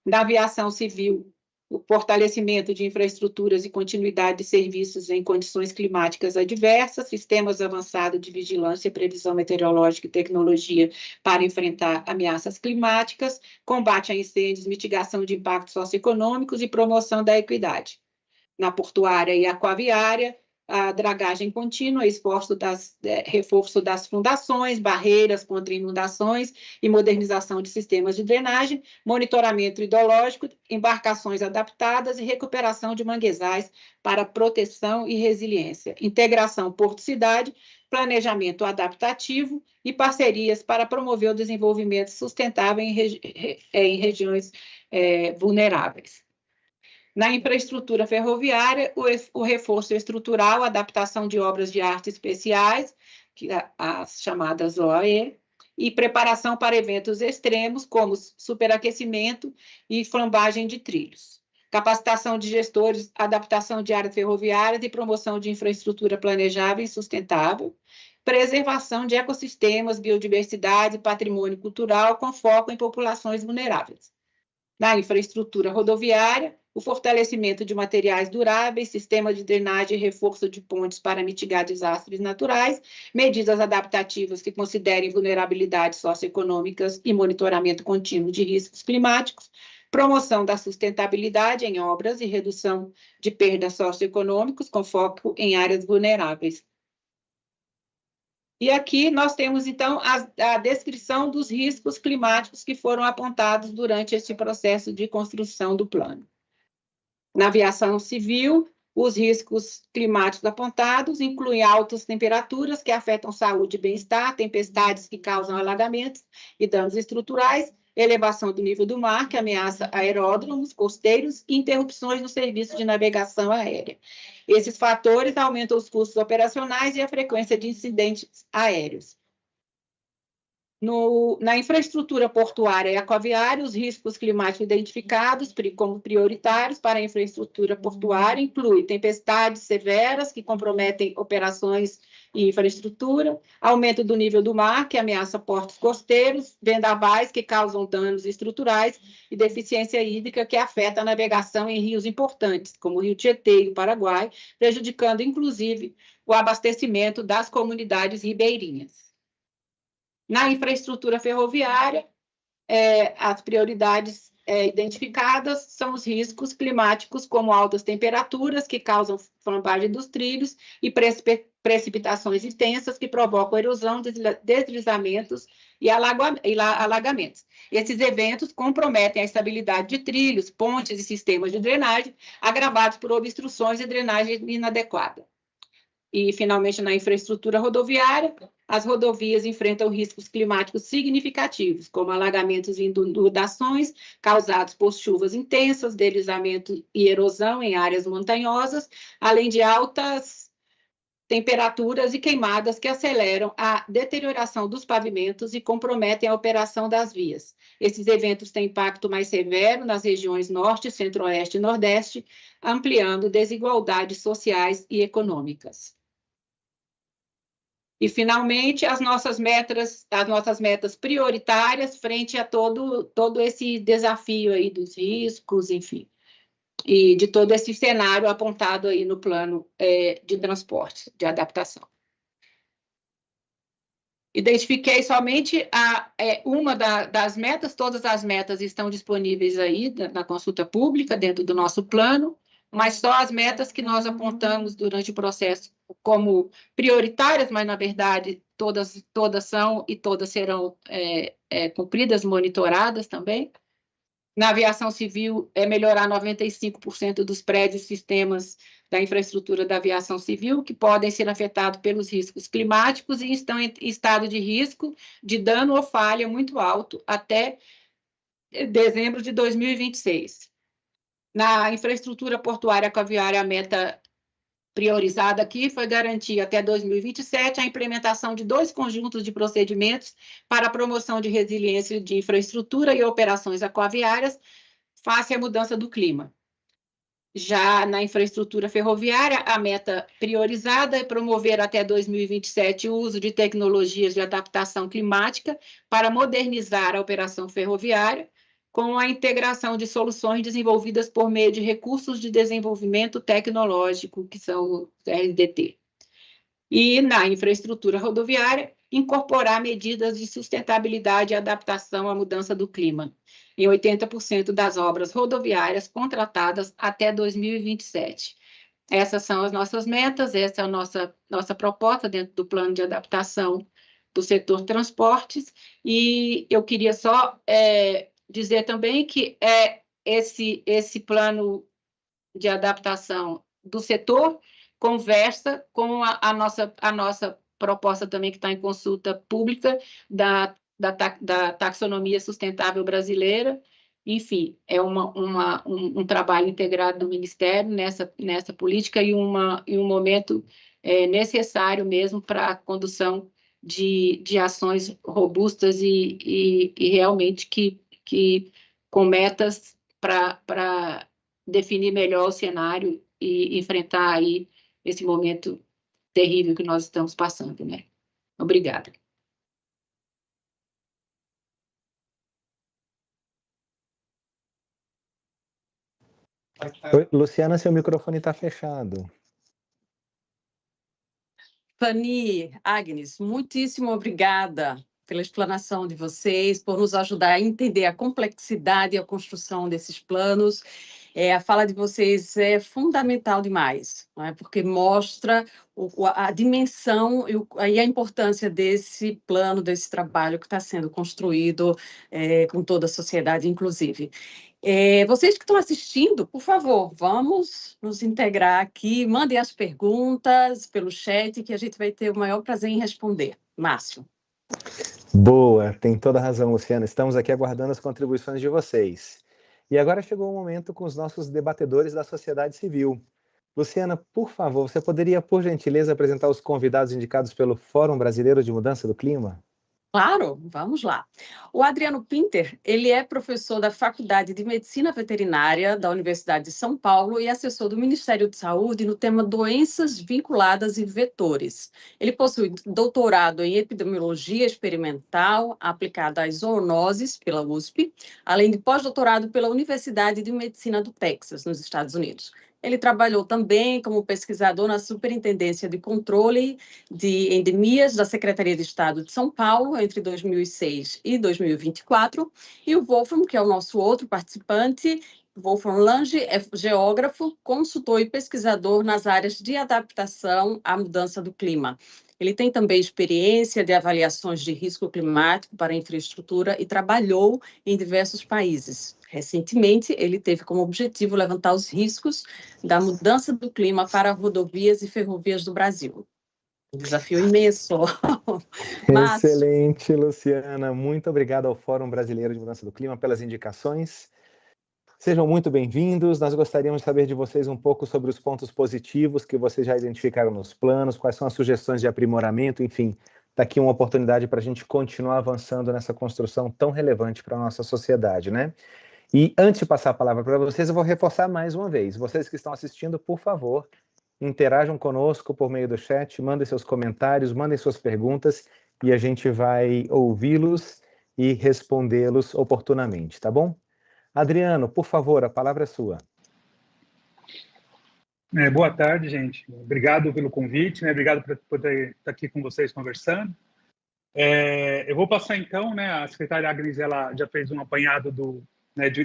Na aviação civil, o fortalecimento de infraestruturas e continuidade de serviços em condições climáticas adversas, sistemas avançados de vigilância, previsão meteorológica e tecnologia para enfrentar ameaças climáticas, combate a incêndios, mitigação de impactos socioeconômicos e promoção da equidade. Na portuária e aquaviária, a dragagem contínua, reforço das fundações, barreiras contra inundações e modernização de sistemas de drenagem, monitoramento hidrológico, embarcações adaptadas e recuperação de manguezais para proteção e resiliência, integração porto-cidade, planejamento adaptativo e parcerias para promover o desenvolvimento sustentável em regiões vulneráveis. Na infraestrutura ferroviária, o reforço estrutural, adaptação de obras de arte especiais, as chamadas OAE, e preparação para eventos extremos, como superaquecimento e flambagem de trilhos. Capacitação de gestores, adaptação de áreas ferroviárias e promoção de infraestrutura planejável e sustentável. Preservação de ecossistemas, biodiversidade e patrimônio cultural com foco em populações vulneráveis. Na infraestrutura rodoviária, o fortalecimento de materiais duráveis, sistema de drenagem e reforço de pontes para mitigar desastres naturais, medidas adaptativas que considerem vulnerabilidades socioeconômicas e monitoramento contínuo de riscos climáticos, promoção da sustentabilidade em obras e redução de perdas socioeconômicas com foco em áreas vulneráveis. E aqui nós temos, então, a descrição dos riscos climáticos que foram apontados durante esse processo de construção do plano. Na aviação civil, os riscos climáticos apontados incluem altas temperaturas que afetam saúde e bem-estar, tempestades que causam alagamentos e danos estruturais, elevação do nível do mar que ameaça aeródromos costeiros e interrupções no serviço de navegação aérea. Esses fatores aumentam os custos operacionais e a frequência de incidentes aéreos. Na infraestrutura portuária e aquaviária, os riscos climáticos identificados como prioritários para a infraestrutura portuária incluem tempestades severas que comprometem operações e infraestrutura, aumento do nível do mar, que ameaça portos costeiros, vendavais, que causam danos estruturais, e deficiência hídrica, que afeta a navegação em rios importantes, como o Rio Tietê e o Paraguai, prejudicando, inclusive, o abastecimento das comunidades ribeirinhas. Na infraestrutura ferroviária, as prioridades identificadas são os riscos climáticos, como altas temperaturas, que causam flambagem dos trilhos, e precipitações intensas, que provocam erosão, deslizamentos e alagamentos. Esses eventos comprometem a estabilidade de trilhos, pontes e sistemas de drenagem, agravados por obstruções e drenagem inadequada. E, finalmente, na infraestrutura rodoviária, as rodovias enfrentam riscos climáticos significativos, como alagamentos e inundações causados por chuvas intensas, deslizamento e erosão em áreas montanhosas, além de altas temperaturas e queimadas que aceleram a deterioração dos pavimentos e comprometem a operação das vias. Esses eventos têm impacto mais severo nas regiões Norte, Centro-Oeste e Nordeste, ampliando desigualdades sociais e econômicas. E, finalmente, as nossas metas prioritárias frente a todo esse desafio aí dos riscos, enfim, e de todo esse cenário apontado aí no plano de transporte, de adaptação. Identifiquei somente uma das metas, todas as metas estão disponíveis aí na consulta pública, dentro do nosso plano, mas só as metas que nós apontamos durante o processo como prioritárias, mas, na verdade, todas são e todas serão cumpridas, monitoradas também. Na aviação civil, melhorar 95% dos prédios e sistemas da infraestrutura da aviação civil, que podem ser afetados pelos riscos climáticos e estão em estado de risco de dano ou falha muito alto até dezembro de 2026. Na infraestrutura portuária caviária, a meta priorizada aqui foi garantir até 2027 a implementação de 2 conjuntos de procedimentos para a promoção de resiliência de infraestrutura e operações aquaviárias face à mudança do clima. Já na infraestrutura ferroviária, a meta priorizada é promover até 2027 o uso de tecnologias de adaptação climática para modernizar a operação ferroviária, com a integração de soluções desenvolvidas por meio de recursos de desenvolvimento tecnológico, que são o RDT. E, na infraestrutura rodoviária, incorporar medidas de sustentabilidade e adaptação à mudança do clima, em 80% das obras rodoviárias contratadas até 2027. Essas são as nossas metas, essa é a nossa proposta dentro do plano de adaptação do setor transportes, e eu queria só dizer também que esse plano de adaptação do setor conversa com a nossa proposta também, que está em consulta pública, da taxonomia sustentável brasileira. Enfim, é um trabalho integrado do Ministério nessa política e um momento necessário mesmo para a condução de ações robustas e realmente que com metas para definir melhor o cenário e enfrentar aí esse momento terrível que nós estamos passando, né? Obrigada. Oi, Luciana, seu microfone está fechado. Fanny, Agnes, muitíssimo obrigada pela explanação de vocês, por nos ajudar a entender a complexidade e a construção desses planos. A fala de vocês é fundamental demais, não é? Porque mostra a dimensão e a importância desse plano, desse trabalho que está sendo construído com toda a sociedade, inclusive. Vocês que estão assistindo, por favor, vamos nos integrar aqui, mandem as perguntas pelo chat, que a gente vai ter o maior prazer em responder. Márcio. Boa, tem toda a razão, Luciana. Estamos aqui aguardando as contribuições de vocês. E agora chegou o momento com os nossos debatedores da sociedade civil. Luciana, por favor, você poderia, por gentileza, apresentar os convidados indicados pelo Fórum Brasileiro de Mudança do Clima? Claro, vamos lá. O Adriano Pinter, ele é professor da Faculdade de Medicina Veterinária da Universidade de São Paulo e assessor do Ministério de Saúde no tema doenças vinculadas e vetores. Ele possui doutorado em epidemiologia experimental aplicada às zoonoses pela USP, além de pós-doutorado pela Universidade de Medicina do Texas, nos Estados Unidos. Ele trabalhou também como pesquisador na Superintendência de Controle de Endemias da Secretaria de Estado de São Paulo entre 2006 e 2024. E o Wolfram, que é o nosso outro participante, Wolfram Lange, é geógrafo, consultor e pesquisador nas áreas de adaptação à mudança do clima. Ele tem também experiência de avaliações de risco climático para infraestrutura e trabalhou em diversos países. Recentemente, ele teve como objetivo levantar os riscos da mudança do clima para rodovias e ferrovias do Brasil. Um desafio imenso. Excelente, Luciana. Muito obrigado ao Fórum Brasileiro de Mudança do Clima pelas indicações. Sejam muito bem-vindos. Nós gostaríamos de saber de vocês um pouco sobre os pontos positivos que vocês já identificaram nos planos, quais são as sugestões de aprimoramento, enfim, está aqui uma oportunidade para a gente continuar avançando nessa construção tão relevante para a nossa sociedade, né? E antes de passar a palavra para vocês, eu vou reforçar mais uma vez. Vocês que estão assistindo, por favor, interajam conosco por meio do chat, mandem seus comentários, mandem suas perguntas e a gente vai ouvi-los e respondê-los oportunamente, tá bom? Adriano, por favor, a palavra é sua. Boa tarde, gente. Obrigado pelo convite, né? Obrigado por poder estar aqui com vocês conversando. Eu vou passar, então, né? A secretária Agnes, ela já fez um apanhado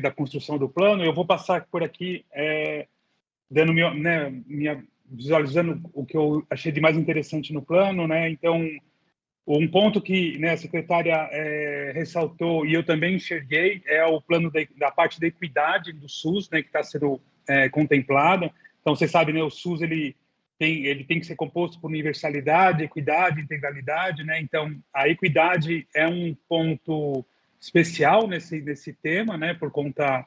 da construção do plano. Eu vou passar por aqui, dando visualizando o que eu achei de mais interessante no plano, né? Então, um ponto que, né, a secretária ressaltou e eu também enxerguei é o plano da parte da equidade do SUS, né, que está sendo contemplada. Então, você sabe, né, o SUS ele tem que ser composto por universalidade, equidade, integralidade, né? Então, a equidade é um ponto especial nesse tema, né, por conta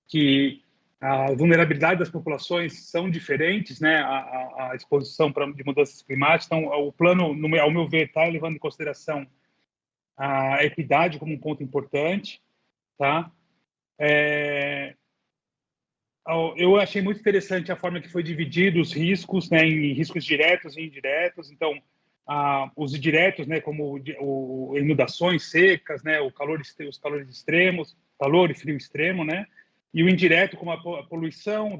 que a vulnerabilidade das populações são diferentes, né, a exposição de mudanças climáticas. Então, o plano, ao meu ver, está levando em consideração a equidade como um ponto importante, tá? Eu achei muito interessante a forma que foi dividido os riscos, né, em riscos diretos e indiretos. Então, os diretos, né, como inundações secas, né, os calores extremos, calor e frio extremo, né, e o indireto, como a poluição,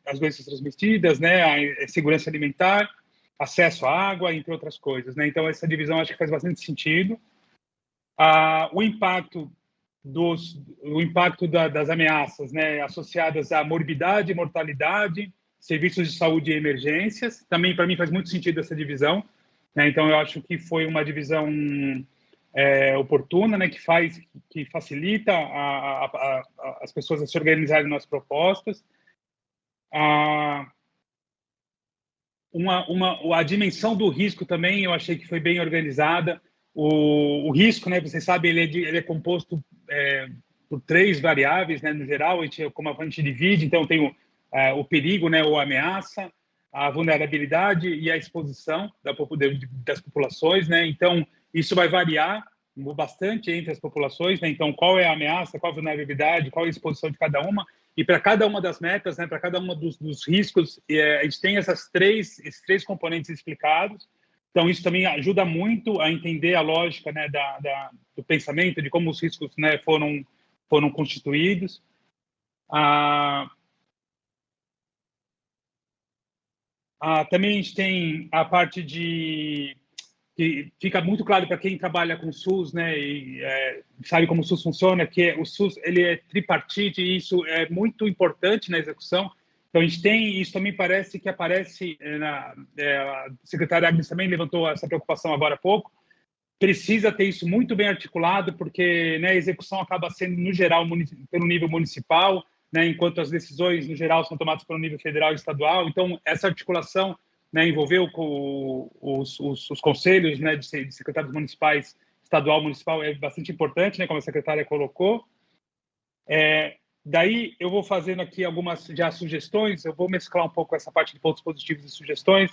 as doenças transmitidas, né, a segurança alimentar, acesso à água, entre outras coisas, né. Então, essa divisão acho que faz bastante sentido. O impacto das ameaças, né, associadas à morbidade, mortalidade, serviços de saúde e emergências, também para mim faz muito sentido essa divisão, né? Então eu acho que foi uma divisão oportuna, né, que facilita as pessoas a se organizarem nas propostas. A dimensão do risco também eu achei que foi bem organizada. O risco, né, vocês sabem, ele é composto por 3 variáveis, né, no geral, como a gente divide. Então tem o perigo, né, ou a ameaça, a vulnerabilidade e a exposição das populações, né? Então isso vai variar bastante entre as populações, né? Então qual é a ameaça, qual a vulnerabilidade, qual a exposição de cada uma, e para cada uma das metas, né, para cada uma dos riscos, a gente tem esses três componentes explicados. Então isso também ajuda muito a entender a lógica, né, do pensamento, de como os riscos, né, foram constituídos. Também a gente tem a parte que fica muito claro para quem trabalha com o SUS, né, e sabe como o SUS funciona, que o SUS ele é tripartite, e isso é muito importante na execução. Então, a gente tem, isso também parece que aparece, a secretária Agnes também levantou essa preocupação agora há pouco, precisa ter isso muito bem articulado, porque, né, a execução acaba sendo, no geral, pelo nível municipal, né, enquanto as decisões, no geral, são tomadas pelo nível federal e estadual. Então, essa articulação, né, envolveu os conselhos, né, de secretários municipais, estadual, municipal, é bastante importante, né, como a secretária colocou. Daí, eu vou fazendo aqui algumas já sugestões, eu vou mesclar um pouco essa parte de pontos positivos e sugestões.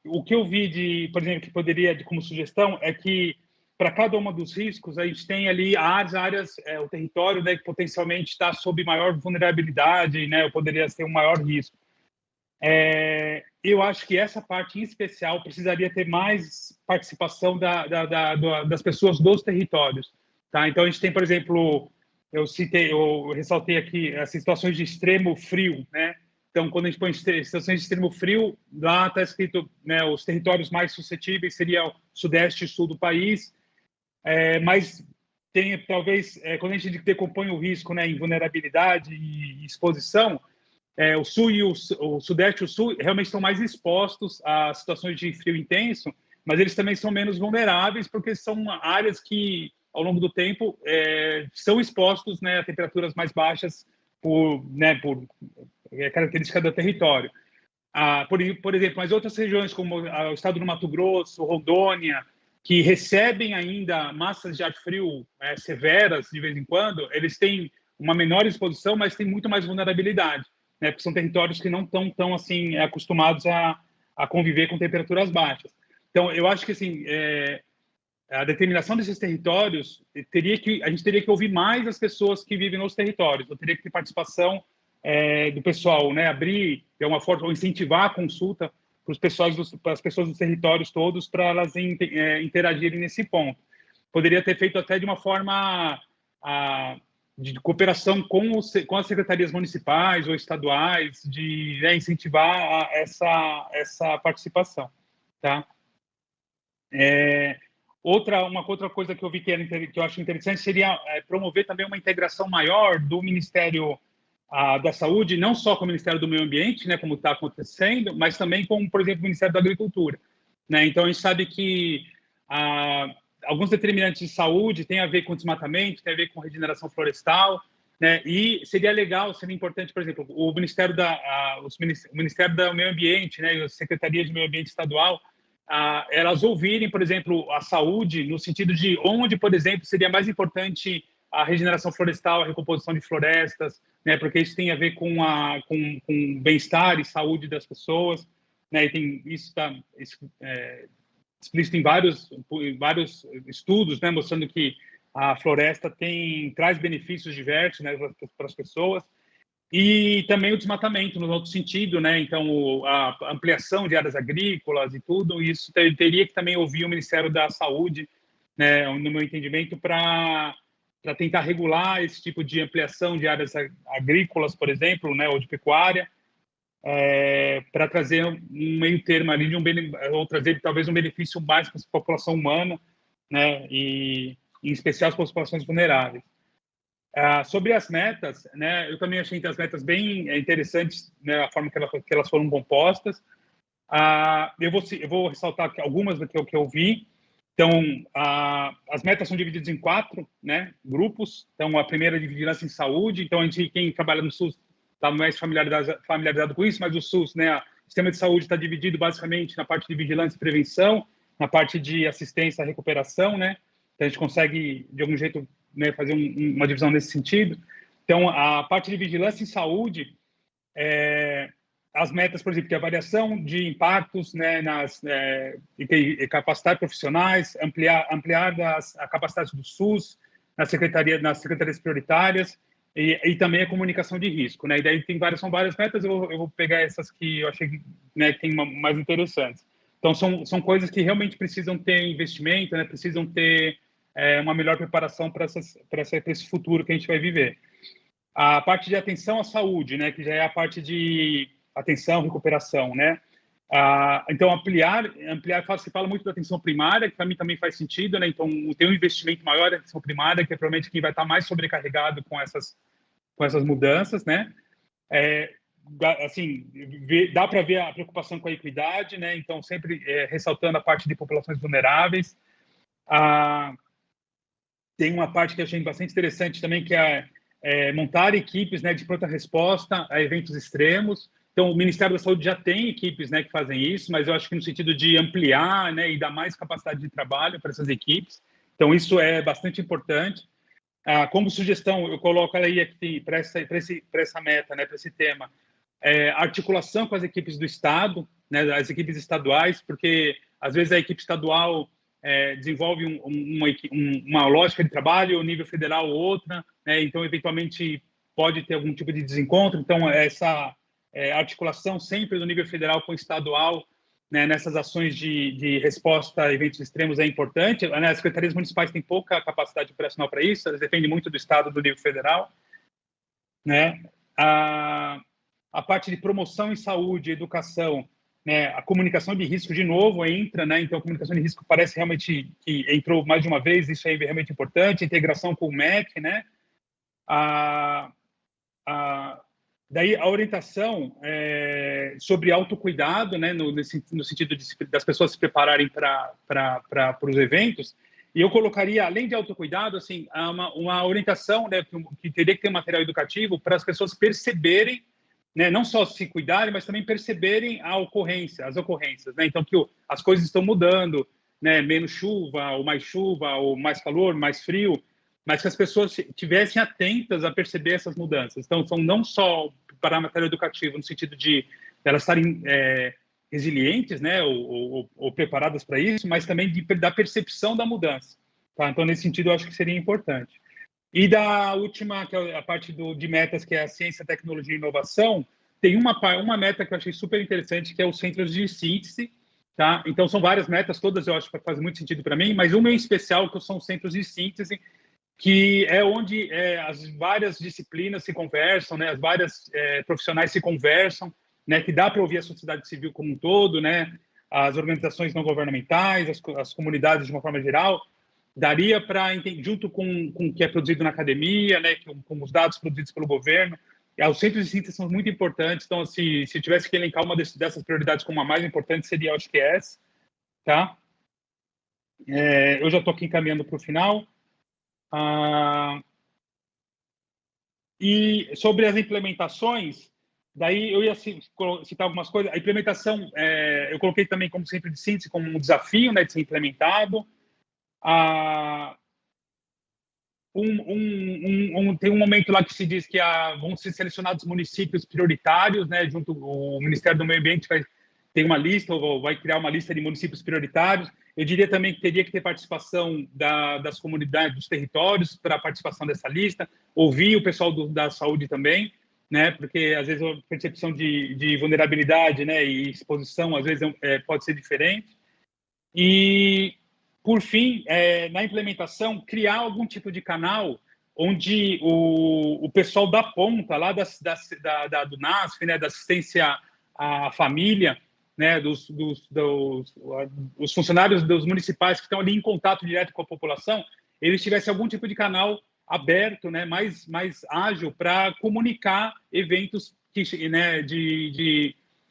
O que eu vi, por exemplo, que poderia, como sugestão, é que para cada uma dos riscos, a gente tem ali áreas, o território, né, que potencialmente está sob maior vulnerabilidade, né, ou poderia ter um maior risco. Eu acho que essa parte em especial precisaria ter mais participação das pessoas dos territórios. Tá? Então, a gente tem, por exemplo, eu ressaltei aqui as situações de extremo frio, né? Então, quando a gente põe situações de extremo frio, lá está escrito, né, os territórios mais suscetíveis seriam o sudeste e sul do país, mas tem, talvez, quando a gente decompõe o risco, né, em vulnerabilidade e exposição, o sul e o sudeste e o sul realmente estão mais expostos a situações de frio intenso, mas eles também são menos vulneráveis porque são áreas que, ao longo do tempo, são expostos, né, a temperaturas mais baixas por característica do território. Por exemplo, mas outras regiões, como o estado do Mato Grosso, Rondônia, que recebem ainda massas de ar frio severas de vez em quando, eles têm uma menor exposição, mas têm muito mais vulnerabilidade, né? Porque são territórios que não estão tão assim acostumados a conviver com temperaturas baixas. Então, eu acho que assim, a determinação desses territórios a gente teria que ouvir mais as pessoas que vivem nos territórios. Eu teria que ter participação do pessoal, né? Abrir de uma forma ou incentivar a consulta para as pessoas dos territórios todos, para elas interagirem nesse ponto. Poderia ter feito até de uma forma de cooperação com as secretarias municipais ou estaduais, de incentivar essa participação, tá? Uma outra coisa que eu vi que eu acho interessante seria promover também uma integração maior do Ministério da Saúde, não só com o Ministério do Meio Ambiente, né, como está acontecendo, mas também com, por exemplo, o Ministério da Agricultura, né? Então, a gente sabe que alguns determinantes de saúde têm a ver com desmatamento, têm a ver com regeneração florestal, né? E seria importante, por exemplo, o Ministério do Meio Ambiente, né, e a Secretaria de Meio Ambiente Estadual, elas ouvirem, por exemplo, a saúde no sentido de onde, por exemplo, seria mais importante a regeneração florestal, a recomposição de florestas, né, porque isso tem a ver com bem-estar e saúde das pessoas, né, e isso está explícito em vários estudos, né, mostrando que a floresta traz benefícios diversos, né, para as pessoas, e também o desmatamento, no outro sentido, né, então a ampliação de áreas agrícolas e tudo, isso teria que também ouvir o Ministério da Saúde, né, no meu entendimento, para tentar regular esse tipo de ampliação de áreas agrícolas, por exemplo, né, ou de pecuária, para trazer um meio termo ali, ou trazer talvez um benefício mais para a população humana, né, e em especial as populações vulneráveis. Sobre as metas, né, eu também achei as metas bem interessantes, né, a forma que elas foram compostas. Eu vou ressaltar algumas do que eu vi. Então, as metas são divididas em 4, né, grupos. Então, a primeira é de vigilância em saúde. Então, quem trabalha no SUS está mais familiarizado com isso, mas o SUS, né, o sistema de saúde está dividido basicamente na parte de vigilância e prevenção, na parte de assistência à recuperação, né. Então, a gente consegue, de algum jeito, né, fazer uma divisão nesse sentido. Então, a parte de vigilância em saúde, as metas, por exemplo, que é a avaliação de impactos, né, e capacidade profissionais, ampliar a capacidade do SUS nas secretarias prioritárias e também a comunicação de risco, né? E daí são várias metas. Eu vou pegar essas que eu achei, né, que tem mais interessantes. Então são coisas que realmente precisam ter investimento, né? Precisam ter uma melhor preparação para esse futuro que a gente vai viver. A parte de atenção à saúde, né, que já é a parte de atenção, recuperação, né? Então, se fala muito da atenção primária, que para mim também faz sentido, né? Então, tem um investimento maior na atenção primária, que é provavelmente quem vai estar mais sobrecarregado com essas mudanças, né? Assim, dá para ver a preocupação com a equidade, né? Então, sempre ressaltando a parte de populações vulneráveis. Tem uma parte que eu achei bastante interessante também, que é montar equipes, né, de pronta resposta a eventos extremos. Então, o Ministério da Saúde já tem equipes, né, que fazem isso, mas eu acho que no sentido de ampliar, né, e dar mais capacidade de trabalho para essas equipes. Então, isso é bastante importante. Como sugestão, eu coloco aí aqui para essa meta, né, para esse tema, articulação com as equipes do Estado, né, as equipes estaduais, porque às vezes a equipe estadual desenvolve uma lógica de trabalho, o nível federal outra, né, então eventualmente pode ter algum tipo de desencontro, então essa articulação sempre do nível federal com o estadual, né, nessas ações de resposta a eventos extremos é importante. As secretarias municipais têm pouca capacidade operacional para isso, elas dependem muito do Estado, do nível federal, né? A parte de promoção em saúde, educação, né? A comunicação de risco, de novo, entra, né? Então, a comunicação de risco parece realmente que entrou mais de uma vez, isso é realmente importante. Integração com o MEC, né? Daí, a orientação sobre autocuidado, né? No sentido das pessoas se prepararem para os eventos. E eu colocaria, além de autocuidado, assim, uma orientação, né? Que teria que ter um material educativo para as pessoas perceberem, né, não só se cuidarem, mas também perceberem as ocorrências, né? Então, que as coisas estão mudando, né? Menos chuva, ou mais calor, mais frio, mas que as pessoas estivessem atentas a perceber essas mudanças. Então, são não só para a matéria educativa, no sentido de elas estarem resilientes, né, ou preparadas para isso, mas também da percepção da mudança. Tá? Então, nesse sentido, eu acho que seria importante. E da última, que é a parte de metas, que é a ciência, tecnologia e inovação, tem uma meta que eu achei super interessante, que é os centros de síntese. Tá? Então, são várias metas, todas eu acho que fazem muito sentido para mim, mas uma em especial, que são os centros de síntese, que é onde as várias disciplinas se conversam, né? As várias profissionais se conversam, né? Que dá para ouvir a sociedade civil como um todo, né? As organizações não governamentais, as comunidades de uma forma geral. Daria para, junto com o que é produzido na academia, né, com os dados produzidos pelo governo, os centros de síntese são muito importantes. Então, se tivesse que elencar uma dessas prioridades como a mais importante, seria, acho que essa. Tá? Eu já estou aqui encaminhando para o final. E sobre as implementações, daí eu ia citar algumas coisas. A implementação, eu coloquei também como centro de síntese como um desafio, né, de ser implementado. Tem um momento lá que se diz que vão ser selecionados municípios prioritários, né? Junto o Ministério do Meio Ambiente vai ter uma lista, ou vai criar uma lista de municípios prioritários. Eu diria também que teria que ter participação das comunidades, dos territórios, para a participação dessa lista, ouvir o pessoal da saúde também, né? Porque às vezes a percepção de vulnerabilidade, né, e exposição às vezes pode ser diferente. E por fim, na implementação, criar algum tipo de canal onde o pessoal da ponta, lá do NASF, né, da assistência à família, né, os funcionários dos municipais que estão ali em contato direto com a população, eles tivessem algum tipo de canal aberto, né, mais ágil para comunicar eventos né,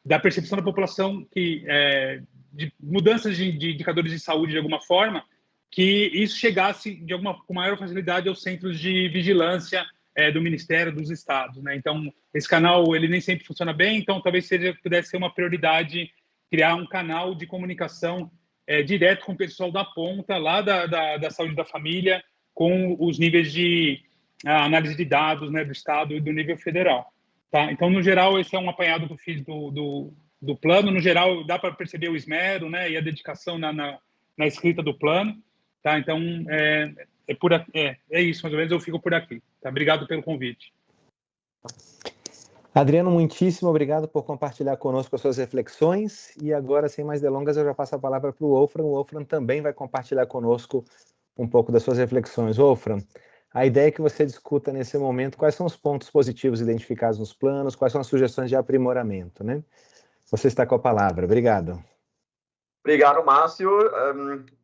da percepção da população de mudanças de indicadores de saúde de alguma forma, que isso chegasse com maior facilidade aos centros de vigilância do Ministério, dos Estados, né? Então, esse canal ele nem sempre funciona bem, então talvez pudesse ser uma prioridade criar um canal de comunicação direto com o pessoal da ponta, lá da saúde da família, com os níveis de análise de dados, né, do Estado e do nível federal. Tá? Então, no geral, esse é um apanhado que eu fiz do plano. No geral, dá para perceber o esmero, né, e a dedicação na escrita do plano. Tá? Então, é isso, mais ou menos, eu fico por aqui. Tá? Obrigado pelo convite. Adriano, muitíssimo obrigado por compartilhar conosco as suas reflexões. E agora, sem mais delongas, eu já passo a palavra para o Wolfram. O Wolfram também vai compartilhar conosco um pouco das suas reflexões. Wolfram, a ideia é que você discuta nesse momento quais são os pontos positivos identificados nos planos, quais são as sugestões de aprimoramento, né? Você está com a palavra. Obrigado. Obrigado, Márcio.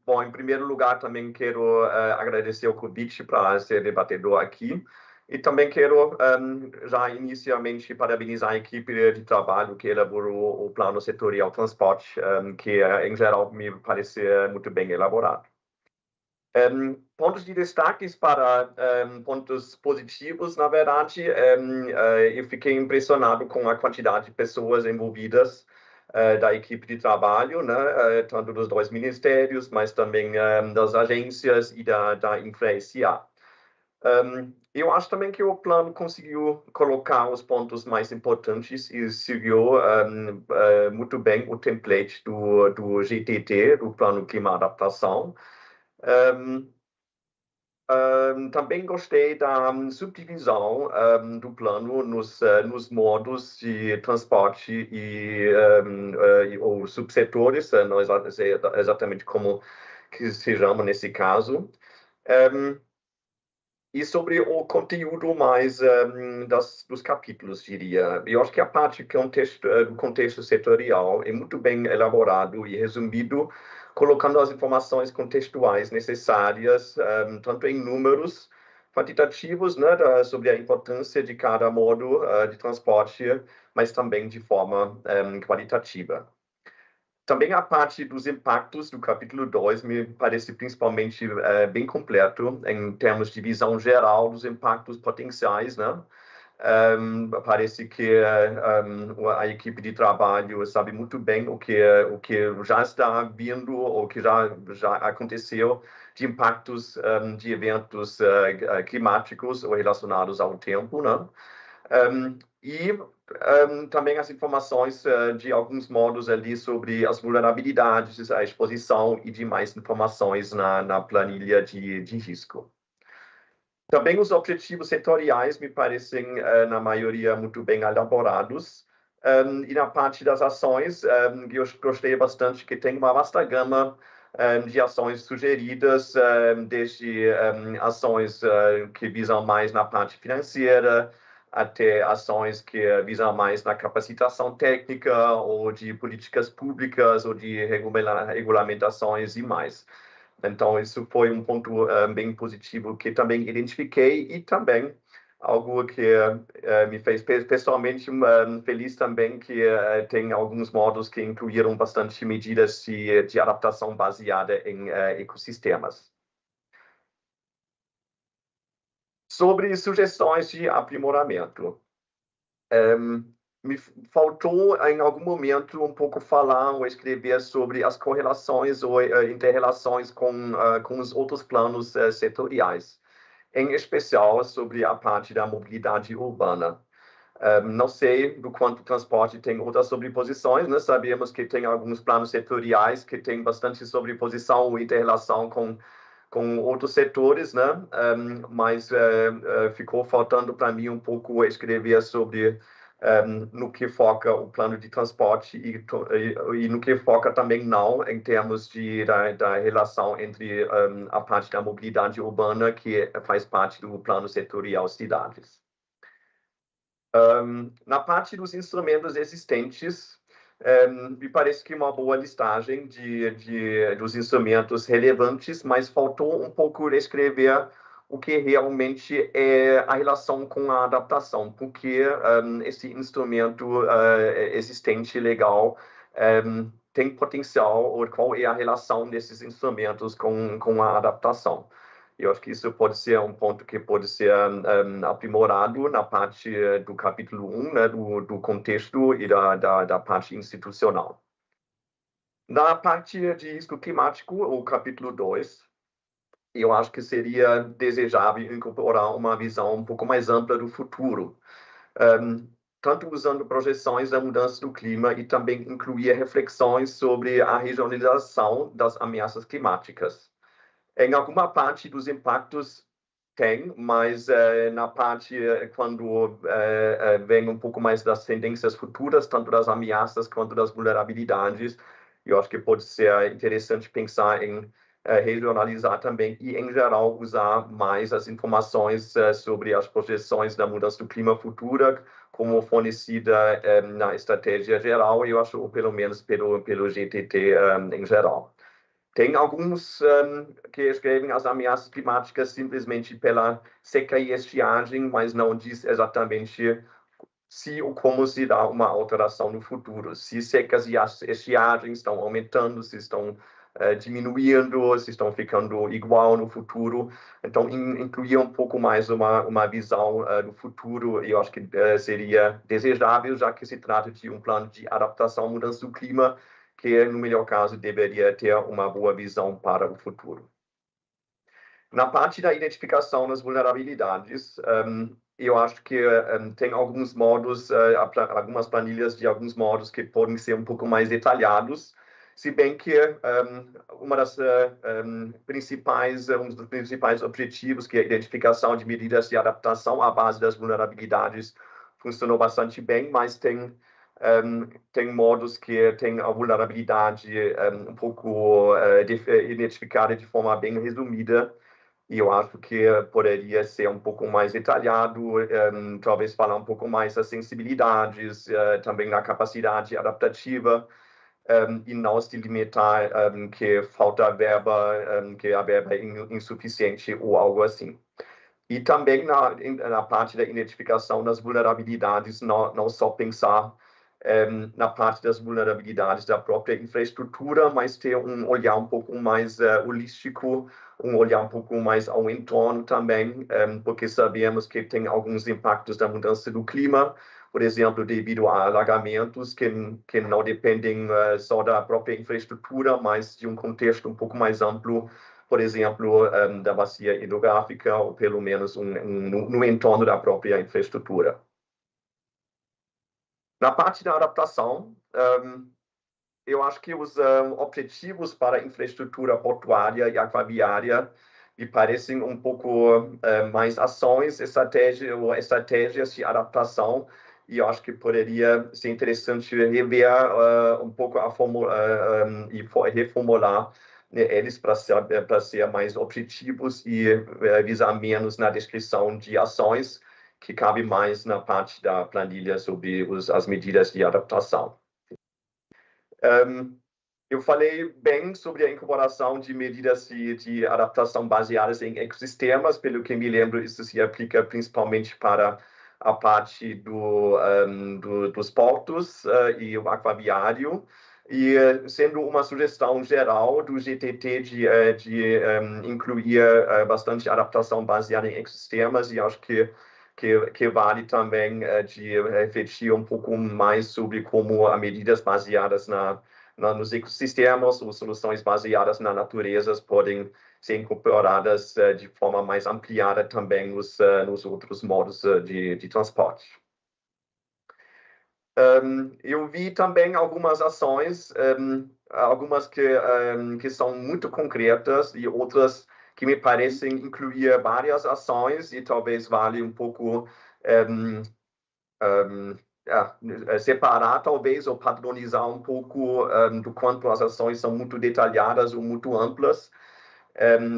Bom, em primeiro lugar, também quero agradecer o convite para ser debatedor aqui. E também quero, já inicialmente, parabenizar a equipe de trabalho que elaborou o Plano Setorial Transporte, que, em geral, me parece muito bem elaborado. Pontos de destaques para pontos positivos, na verdade, eu fiquei impressionado com a quantidade de pessoas envolvidas da equipe de trabalho, né, tanto dos dois ministérios, mas também das agências e da InfraSA. Eu acho também que o plano conseguiu colocar os pontos mais importantes e seguiu muito bem o template do GTT, do Plano Clima Adaptação. Também gostei da subdivisão do plano nos modos de transporte ou subsetores, não sei exatamente como que se chama nesse caso. E sobre o conteúdo mais dos capítulos, diria. Eu acho que a parte do contexto setorial é muito bem elaborado e resumido, colocando as informações contextuais necessárias, tanto em números quantitativos, né, sobre a importância de cada modo de transporte, mas também de forma qualitativa. Também a parte dos impactos do capítulo 2 me parece principalmente bem completo em termos de visão geral dos impactos potenciais, né? Parece que a equipe de trabalho sabe muito bem o que já está vindo ou que já aconteceu de impactos de eventos climáticos ou relacionados ao tempo, né? Também as informações de alguns modos ali sobre as vulnerabilidades, a exposição e demais informações na planilha de risco. Também os objetivos setoriais me parecem, na maioria, muito bem elaborados. E na parte das ações, eu gostei bastante que tem uma vasta gama de ações sugeridas, desde ações que visam mais na parte financeira, até ações que visam mais na capacitação técnica, ou de políticas públicas, ou de regulamentações e mais. Então, isso foi um ponto bem positivo que também identifiquei e também algo que me fez pessoalmente feliz também, que tem alguns modos que incluíram bastante medidas de adaptação baseada em ecossistemas. Sobre sugestões de aprimoramento. Me faltou, em algum momento, um pouco falar ou escrever sobre as correlações ou inter-relações com os outros planos setoriais, em especial sobre a parte da mobilidade urbana. Não sei do quanto o transporte tem outras sobreposições, né? Sabemos que tem alguns planos setoriais que têm bastante sobreposição ou inter-relação com outros setores, né? Mas ficou faltando para mim um pouco escrever sobre no que foca o plano de transporte e no que foca também não em termos da relação entre a parte da mobilidade urbana, que faz parte do plano setorial cidades. Na parte dos instrumentos existentes, me parece que uma boa listagem dos instrumentos relevantes, mas faltou um pouco escrever o que realmente é a relação com a adaptação, porque esse instrumento existente legal tem potencial, ou qual é a relação desses instrumentos com a adaptação. Eu acho que isso pode ser um ponto que pode ser aprimorado na parte do capítulo 1, né, do contexto e da parte institucional. Na parte de risco climático, o capítulo 2, eu acho que seria desejável incorporar uma visão um pouco mais ampla do futuro, tanto usando projeções da mudança do clima e também incluir reflexões sobre a regionalização das ameaças climáticas. Em alguma parte dos impactos tem, mas na parte quando vem um pouco mais das tendências futuras, tanto das ameaças quanto das vulnerabilidades, eu acho que pode ser interessante pensar em regionalizar também e, em geral, usar mais as informações sobre as projeções da mudança do clima futura como fornecida na estratégia geral, eu acho, ou pelo menos pelo GTT em geral. Tem alguns que escrevem as ameaças climáticas simplesmente pela seca e estiagem, mas não diz exatamente se ou como se dá uma alteração no futuro. Se secas e estiagens estão aumentando, se estão diminuindo, se estão ficando igual no futuro. Então, incluir um pouco mais uma visão do futuro, eu acho que seria desejável, já que se trata de um plano de adaptação à mudança do clima, que, no melhor caso, deveria ter uma boa visão para o futuro. Na parte da identificação das vulnerabilidades, eu acho que tem alguns modos, algumas planilhas de alguns modos que podem ser um pouco mais detalhados, se bem que um dos principais objetivos, que é a identificação de medidas de adaptação à base das vulnerabilidades, funcionou bastante bem, mas tem modos que têm a vulnerabilidade um pouco identificada de forma bem resumida, e eu acho que poderia ser um pouco mais detalhado, talvez falar um pouco mais das sensibilidades, também da capacidade adaptativa, e não se limitar que falta verba, que a verba é insuficiente ou algo assim. E também na parte da identificação das vulnerabilidades, não só pensar na parte das vulnerabilidades da própria infraestrutura, mas ter um olhar um pouco mais holístico, um olhar um pouco mais ao entorno também, porque sabemos que tem alguns impactos da mudança do clima, por exemplo, devido a alagamentos que não dependem só da própria infraestrutura, mas de um contexto um pouco mais amplo, por exemplo, da bacia hidrográfica, ou pelo menos no entorno da própria infraestrutura. Na parte da adaptação, eu acho que os objetivos para a infraestrutura portuária e aquaviária me parecem um pouco mais ações, estratégias de adaptação, e eu acho que poderia ser interessante rever um pouco a fórmula e reformular eles para ser mais objetivos e visar menos na descrição de ações, que cabe mais na parte da planilha sobre as medidas de adaptação. Eu falei bem sobre a incorporação de medidas de adaptação baseadas em ecossistemas, pelo que me lembro, isso se aplica principalmente para a parte dos portos e o aquaviário, e sendo uma sugestão geral do GTT de incluir bastante adaptação baseada em ecossistemas, e acho que vale também de refletir um pouco mais sobre como as medidas baseadas nos ecossistemas ou soluções baseadas na natureza podem ser incorporadas de forma mais ampliada também nos outros modos de transporte. Eu vi também algumas ações, algumas que são muito concretas e outras que me parecem incluir várias ações e talvez vale um pouco separar talvez ou padronizar um pouco do quanto as ações são muito detalhadas ou muito amplas.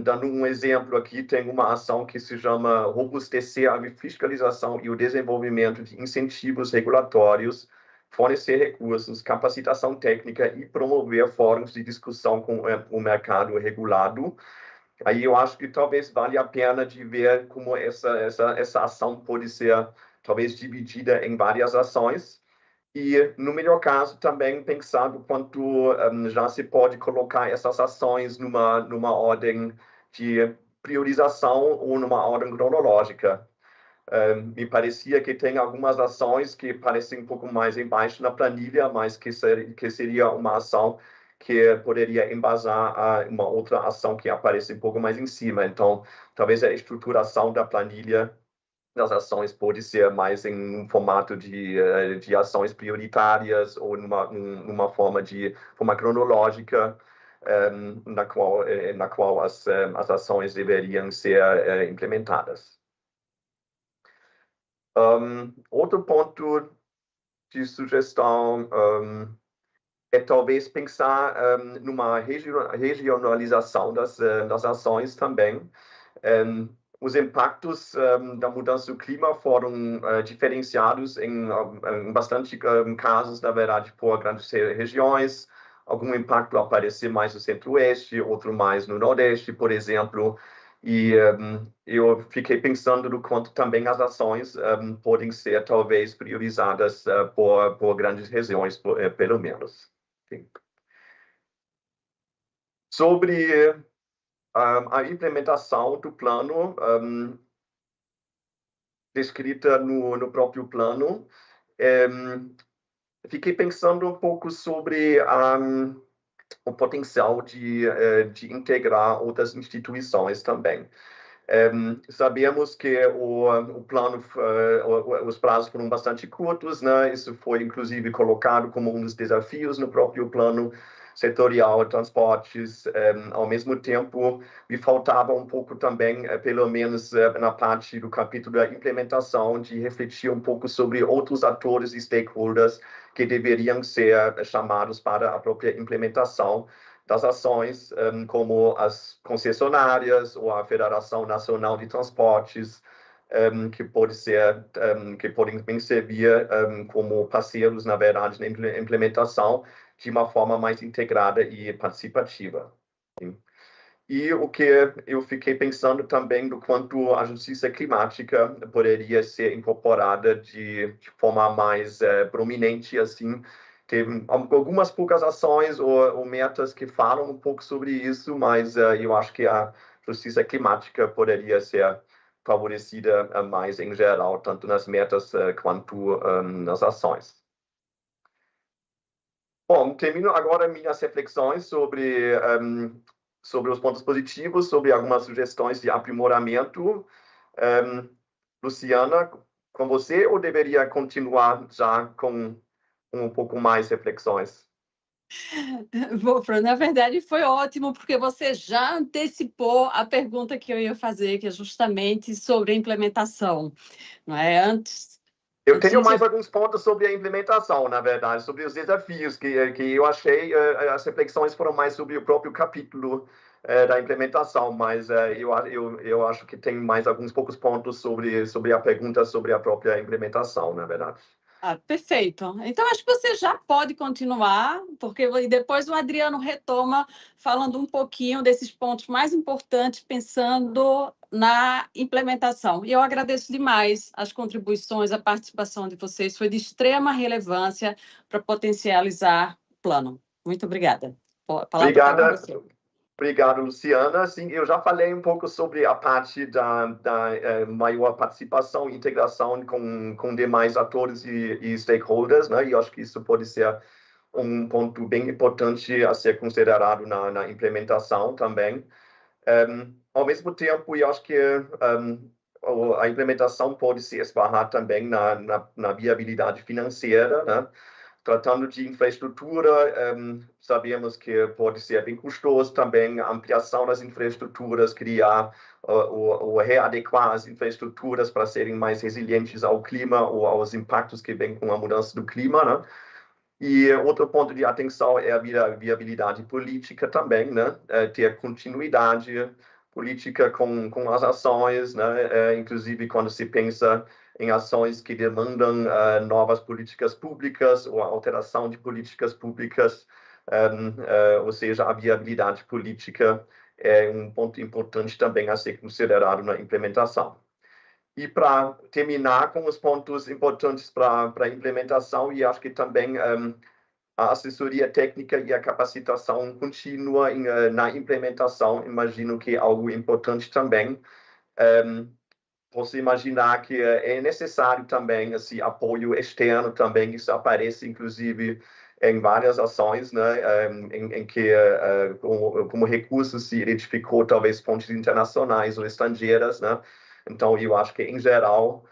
Dando um exemplo aqui, tem uma ação que se chama robustecer a fiscalização e o desenvolvimento de incentivos regulatórios, fornecer recursos, capacitação técnica e promover fóruns de discussão com o mercado regulado. Aí eu acho que talvez vale a pena de ver como essa ação pode ser talvez dividida em várias ações. E, no melhor caso, também pensar do quanto já se pode colocar essas ações numa ordem de priorização ou numa ordem cronológica. Me parecia que tem algumas ações que parecem um pouco mais embaixo na planilha, mas que seria uma ação que poderia embasar uma outra ação que aparece um pouco mais em cima. Então, talvez a estruturação da planilha das ações pode ser mais em um formato de ações prioritárias ou numa forma cronológica, na qual as ações deveriam ser implementadas. Outro ponto de sugestão é talvez pensar numa regionalização das ações também. Os impactos da mudança do clima foram diferenciados em bastante casos, na verdade, por grandes regiões. Algum impacto aparece mais no centro-oeste, outro mais no nordeste, por exemplo. E eu fiquei pensando no quanto também as ações podem ser, talvez, priorizadas por grandes regiões, pelo menos. Sim. Sobre a implementação do plano descrita no próprio plano, fiquei pensando um pouco sobre o potencial de integrar outras instituições também. Sabemos que o plano, os prazos foram bastante curtos, né? Isso foi inclusive colocado como um dos desafios no próprio plano setorial, transportes. Ao mesmo tempo, me faltava um pouco também, pelo menos na parte do capítulo da implementação, de refletir um pouco sobre outros atores e stakeholders que deveriam ser chamados para a própria implementação das ações, como as concessionárias ou a Federação Nacional de Transportes, que podem bem servir como parceiros, na verdade, na implementação de uma forma mais integrada e participativa. Sim. E o que eu fiquei pensando também do quanto a justiça climática poderia ser incorporada de forma mais prominente, assim. Teve algumas poucas ações ou metas que falam um pouco sobre isso, mas eu acho que a justiça climática poderia ser favorecida mais em geral, tanto nas metas quanto nas ações. Bom, termino agora minhas reflexões sobre os pontos positivos, sobre algumas sugestões de aprimoramento. Luciana, com você, ou deveria continuar já com um pouco mais reflexões? Wolfram, na verdade foi ótimo, porque você já antecipou a pergunta que eu ia fazer, que é justamente sobre a implementação, não é? Eu tenho mais alguns pontos sobre a implementação, na verdade, sobre os desafios que eu achei, as reflexões foram mais sobre o próprio capítulo da implementação, mas eu acho que tem mais alguns poucos pontos sobre a pergunta sobre a própria implementação, na verdade. Perfeito. Então, acho que você já pode continuar, porque depois o Adriano retoma falando um pouquinho desses pontos mais importantes, pensando na implementação. E eu agradeço demais as contribuições, a participação de vocês, foi de extrema relevância para potencializar o plano. Muito obrigada. Obrigada. Obrigado, Luciana. Sim, eu já falei um pouco sobre a parte da maior participação e integração com demais atores e stakeholders, né? E acho que isso pode ser um ponto bem importante a ser considerado na implementação também. Ao mesmo tempo, eu acho que a implementação pode se esbarrar também na viabilidade financeira, né? Tratando de infraestrutura, sabemos que pode ser bem custoso também a ampliação das infraestruturas, criar ou readequar as infraestruturas para serem mais resilientes ao clima ou aos impactos que vêm com a mudança do clima, né? E outro ponto de atenção é a viabilidade política também, né? Ter continuidade política com as ações, né? Inclusive quando se pensa em ações que demandam novas políticas públicas ou a alteração de políticas públicas, ou seja, a viabilidade política é um ponto importante também a ser considerado na implementação. E para terminar com os pontos importantes para a implementação, e acho que também a assessoria técnica e a capacitação contínua na implementação, imagino que é algo importante também. Posso imaginar que é necessário também esse apoio externo também, isso aparece inclusive em várias ações, né, em que como recurso se identificou talvez fontes internacionais ou estrangeiras, né? Então eu acho que em geral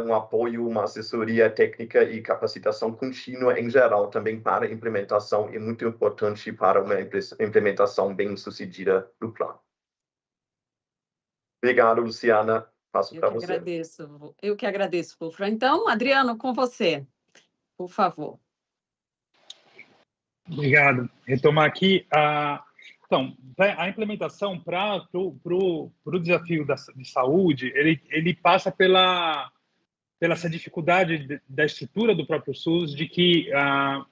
um apoio, uma assessoria técnica e capacitação contínua em geral também para a implementação é muito importante para uma implementação bem-sucedida do plano. Obrigado, Luciana. Passo para você. Eu que agradeço, Wolfram. Então, Adriano, com você, por favor. Obrigado. Retomar aqui. Então, a implementação para o desafio de saúde, ele passa pela essa dificuldade da estrutura do próprio SUS, de que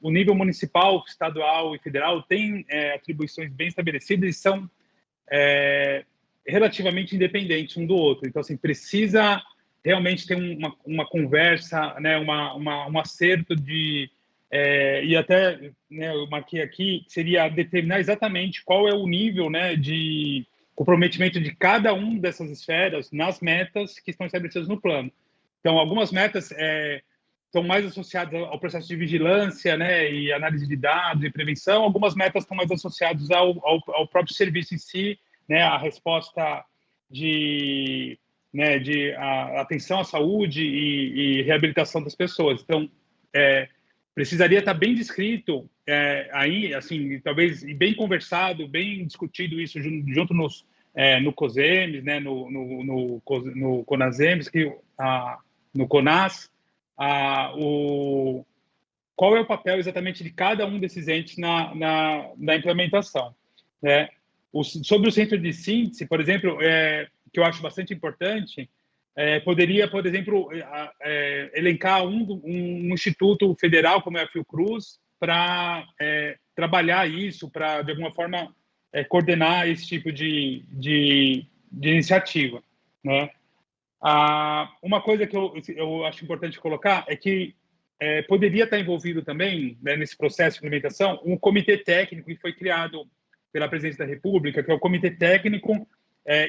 o nível municipal, estadual e federal tem atribuições bem estabelecidas e são relativamente independentes um do outro. Então, assim, precisa realmente ter uma conversa, né, um acerto de... e até, né, eu marquei aqui, seria determinar exatamente qual é o nível, né, de comprometimento de cada uma dessas esferas nas metas que estão estabelecidas no plano. Então, algumas metas estão mais associadas ao processo de vigilância, né, e análise de dados e prevenção. Algumas metas estão mais associadas ao próprio serviço em si, né, a resposta de atenção à saúde e reabilitação das pessoas. Então, precisaria estar bem descrito aí, assim, talvez bem conversado, bem discutido isso junto no COSEMES, né, no CONASEMES, no CONAS, qual é o papel exatamente de cada um desses entes na implementação, né? Sobre o centro de síntese, por exemplo, que eu acho bastante importante, poderia, por exemplo, elencar um instituto federal como é a Fiocruz para trabalhar isso, para, de alguma forma, coordenar esse tipo de iniciativa, né? Uma coisa que eu acho importante colocar é que poderia estar envolvido também, né, nesse processo de implementação, um comitê técnico que foi criado pela Presidência da República, que é o Comitê Técnico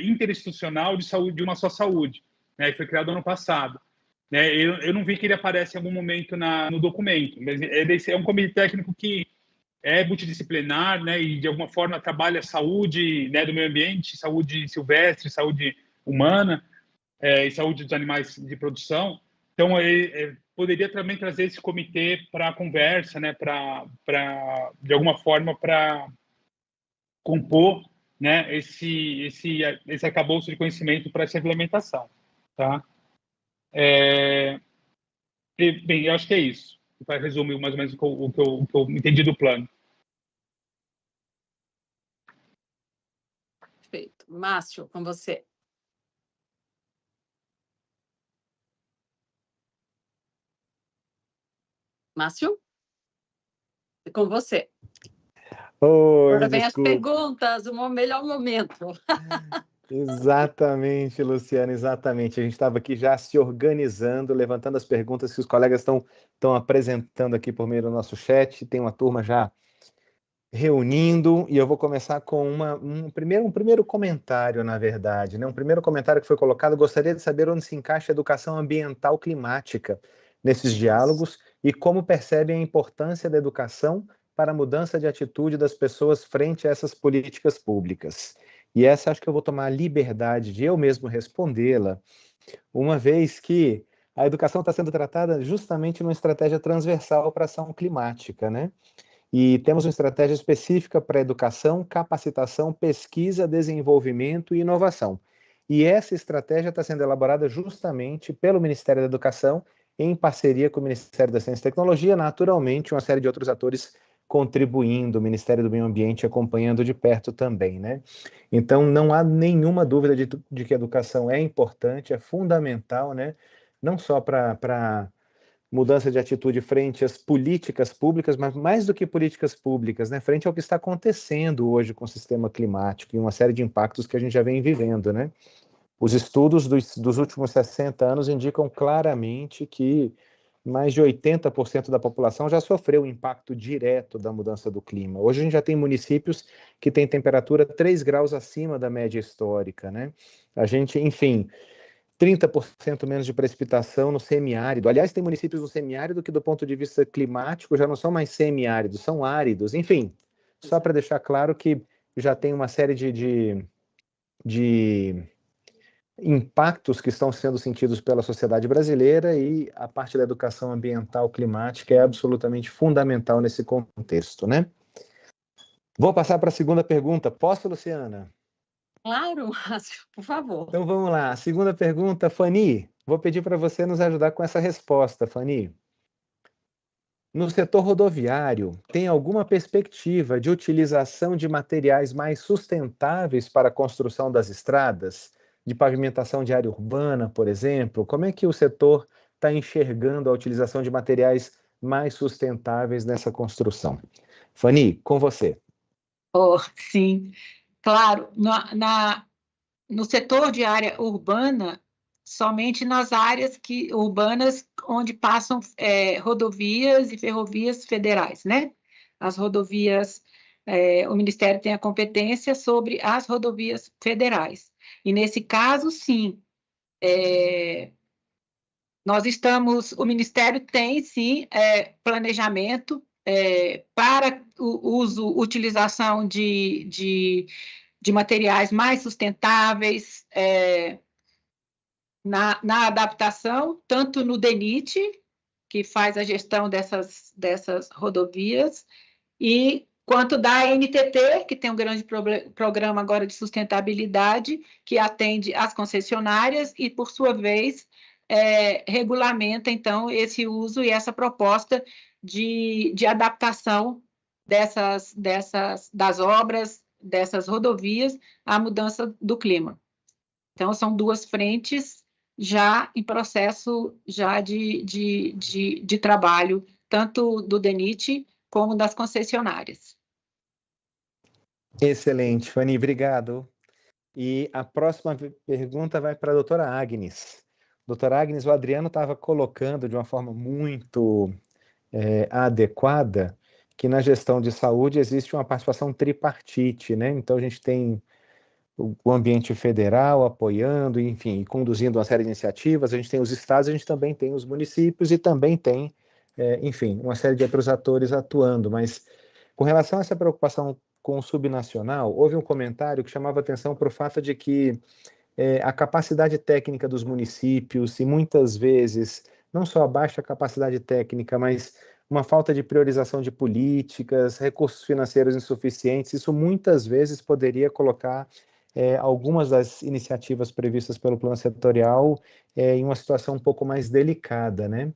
Interinstitucional de Saúde de uma Só Saúde, né, que foi criado ano passado. Né, eu não vi que ele aparece em algum momento no documento, mas ele é um comitê técnico que é multidisciplinar, né, e de alguma forma trabalha saúde, né, do meio ambiente, saúde silvestre, saúde humana, e saúde dos animais de produção. Então, poderia também trazer esse comitê para a conversa, né, de alguma forma, para compor, né, esse arcabouço de conhecimento para essa implementação. Tá? Bem, eu acho que é isso, para resumir mais ou menos o que eu entendi do plano. Perfeito. Márcio, com você. Márcio? É com você. Oi, agora vem as perguntas, o melhor momento. Exatamente, Luciana, exatamente. A gente estava aqui já se organizando, levantando as perguntas que os colegas estão apresentando aqui por meio do nosso chat. Tem uma turma já reunindo, e eu vou começar com um primeiro comentário, na verdade, né? Um primeiro comentário que foi colocado. Gostaria de saber onde se encaixa a educação ambiental climática nesses diálogos e como percebem a importância da educação para a mudança de atitude das pessoas frente a essas políticas públicas. E essa acho que eu vou tomar a liberdade de eu mesmo respondê-la, uma vez que a educação está sendo tratada justamente numa estratégia transversal para a ação climática, né? E temos uma estratégia específica para educação, capacitação, pesquisa, desenvolvimento e inovação. E essa estratégia está sendo elaborada justamente pelo Ministério da Educação, em parceria com o Ministério da Ciência e Tecnologia, naturalmente uma série de outros atores contribuindo, o Ministério do Meio Ambiente acompanhando de perto também, né? Então, não há nenhuma dúvida de que a educação é importante, é fundamental, né? Não só para mudança de atitude frente às políticas públicas, mas mais do que políticas públicas, né? Frente ao que está acontecendo hoje com o sistema climático e uma série de impactos que a gente já vem vivendo, né? Os estudos dos últimos 60 anos indicam claramente que mais de 80% da população já sofreu o impacto direto da mudança do clima. Hoje a gente já tem municípios que têm temperatura 3 graus acima da média histórica, né? A gente, enfim, 30% menos de precipitação no semiárido. Aliás, tem municípios no semiárido que, do ponto de vista climático, já não são mais semiáridos, são áridos. Enfim, só para deixar claro que já tem uma série de impactos que estão sendo sentidos pela sociedade brasileira, e a parte da educação ambiental climática é absolutamente fundamental nesse contexto, né? Vou passar para a segunda pergunta. Posso, Luciana? Claro, Márcio, por favor. Então vamos lá. A segunda pergunta, Fanny. Vou pedir para você nos ajudar com essa resposta, Fanny. No setor rodoviário, tem alguma perspectiva de utilização de materiais mais sustentáveis para a construção das estradas? De pavimentação de área urbana, por exemplo? Como é que o setor está enxergando a utilização de materiais mais sustentáveis nessa construção? Fanny, com você. Sim, claro. No setor de área urbana, somente nas áreas urbanas onde passam rodovias e ferrovias federais, né? As rodovias, o Ministério tem a competência sobre as rodovias federais. E, nesse caso, sim, o Ministério tem, sim, planejamento para utilização de materiais mais sustentáveis na adaptação, tanto no DENIT, que faz a gestão dessas rodovias, e quanto da NTT, que tem um grande programa agora de sustentabilidade, que atende às concessionárias e, por sua vez, regulamenta, então, esse uso e essa proposta de adaptação das obras, dessas rodovias, à mudança do clima. Então, são duas frentes já em processo já de trabalho, tanto do DENIT como das concessionárias. Excelente, Fanny, obrigado. E a próxima pergunta vai para a doutora Agnes. Doutora Agnes, o Adriano estava colocando de uma forma muito adequada que na gestão de saúde existe uma participação tripartite, né? Então a gente tem o ambiente federal apoiando, enfim, conduzindo uma série de iniciativas, a gente tem os estados, a gente também tem os municípios e também tem, enfim, uma série de outros atores atuando, mas com relação a essa preocupação com o subnacional, houve um comentário que chamava atenção para o fato de que a capacidade técnica dos municípios e muitas vezes, não só a baixa capacidade técnica, mas uma falta de priorização de políticas, recursos financeiros insuficientes, isso muitas vezes poderia colocar algumas das iniciativas previstas pelo plano setorial em uma situação um pouco mais delicada, né?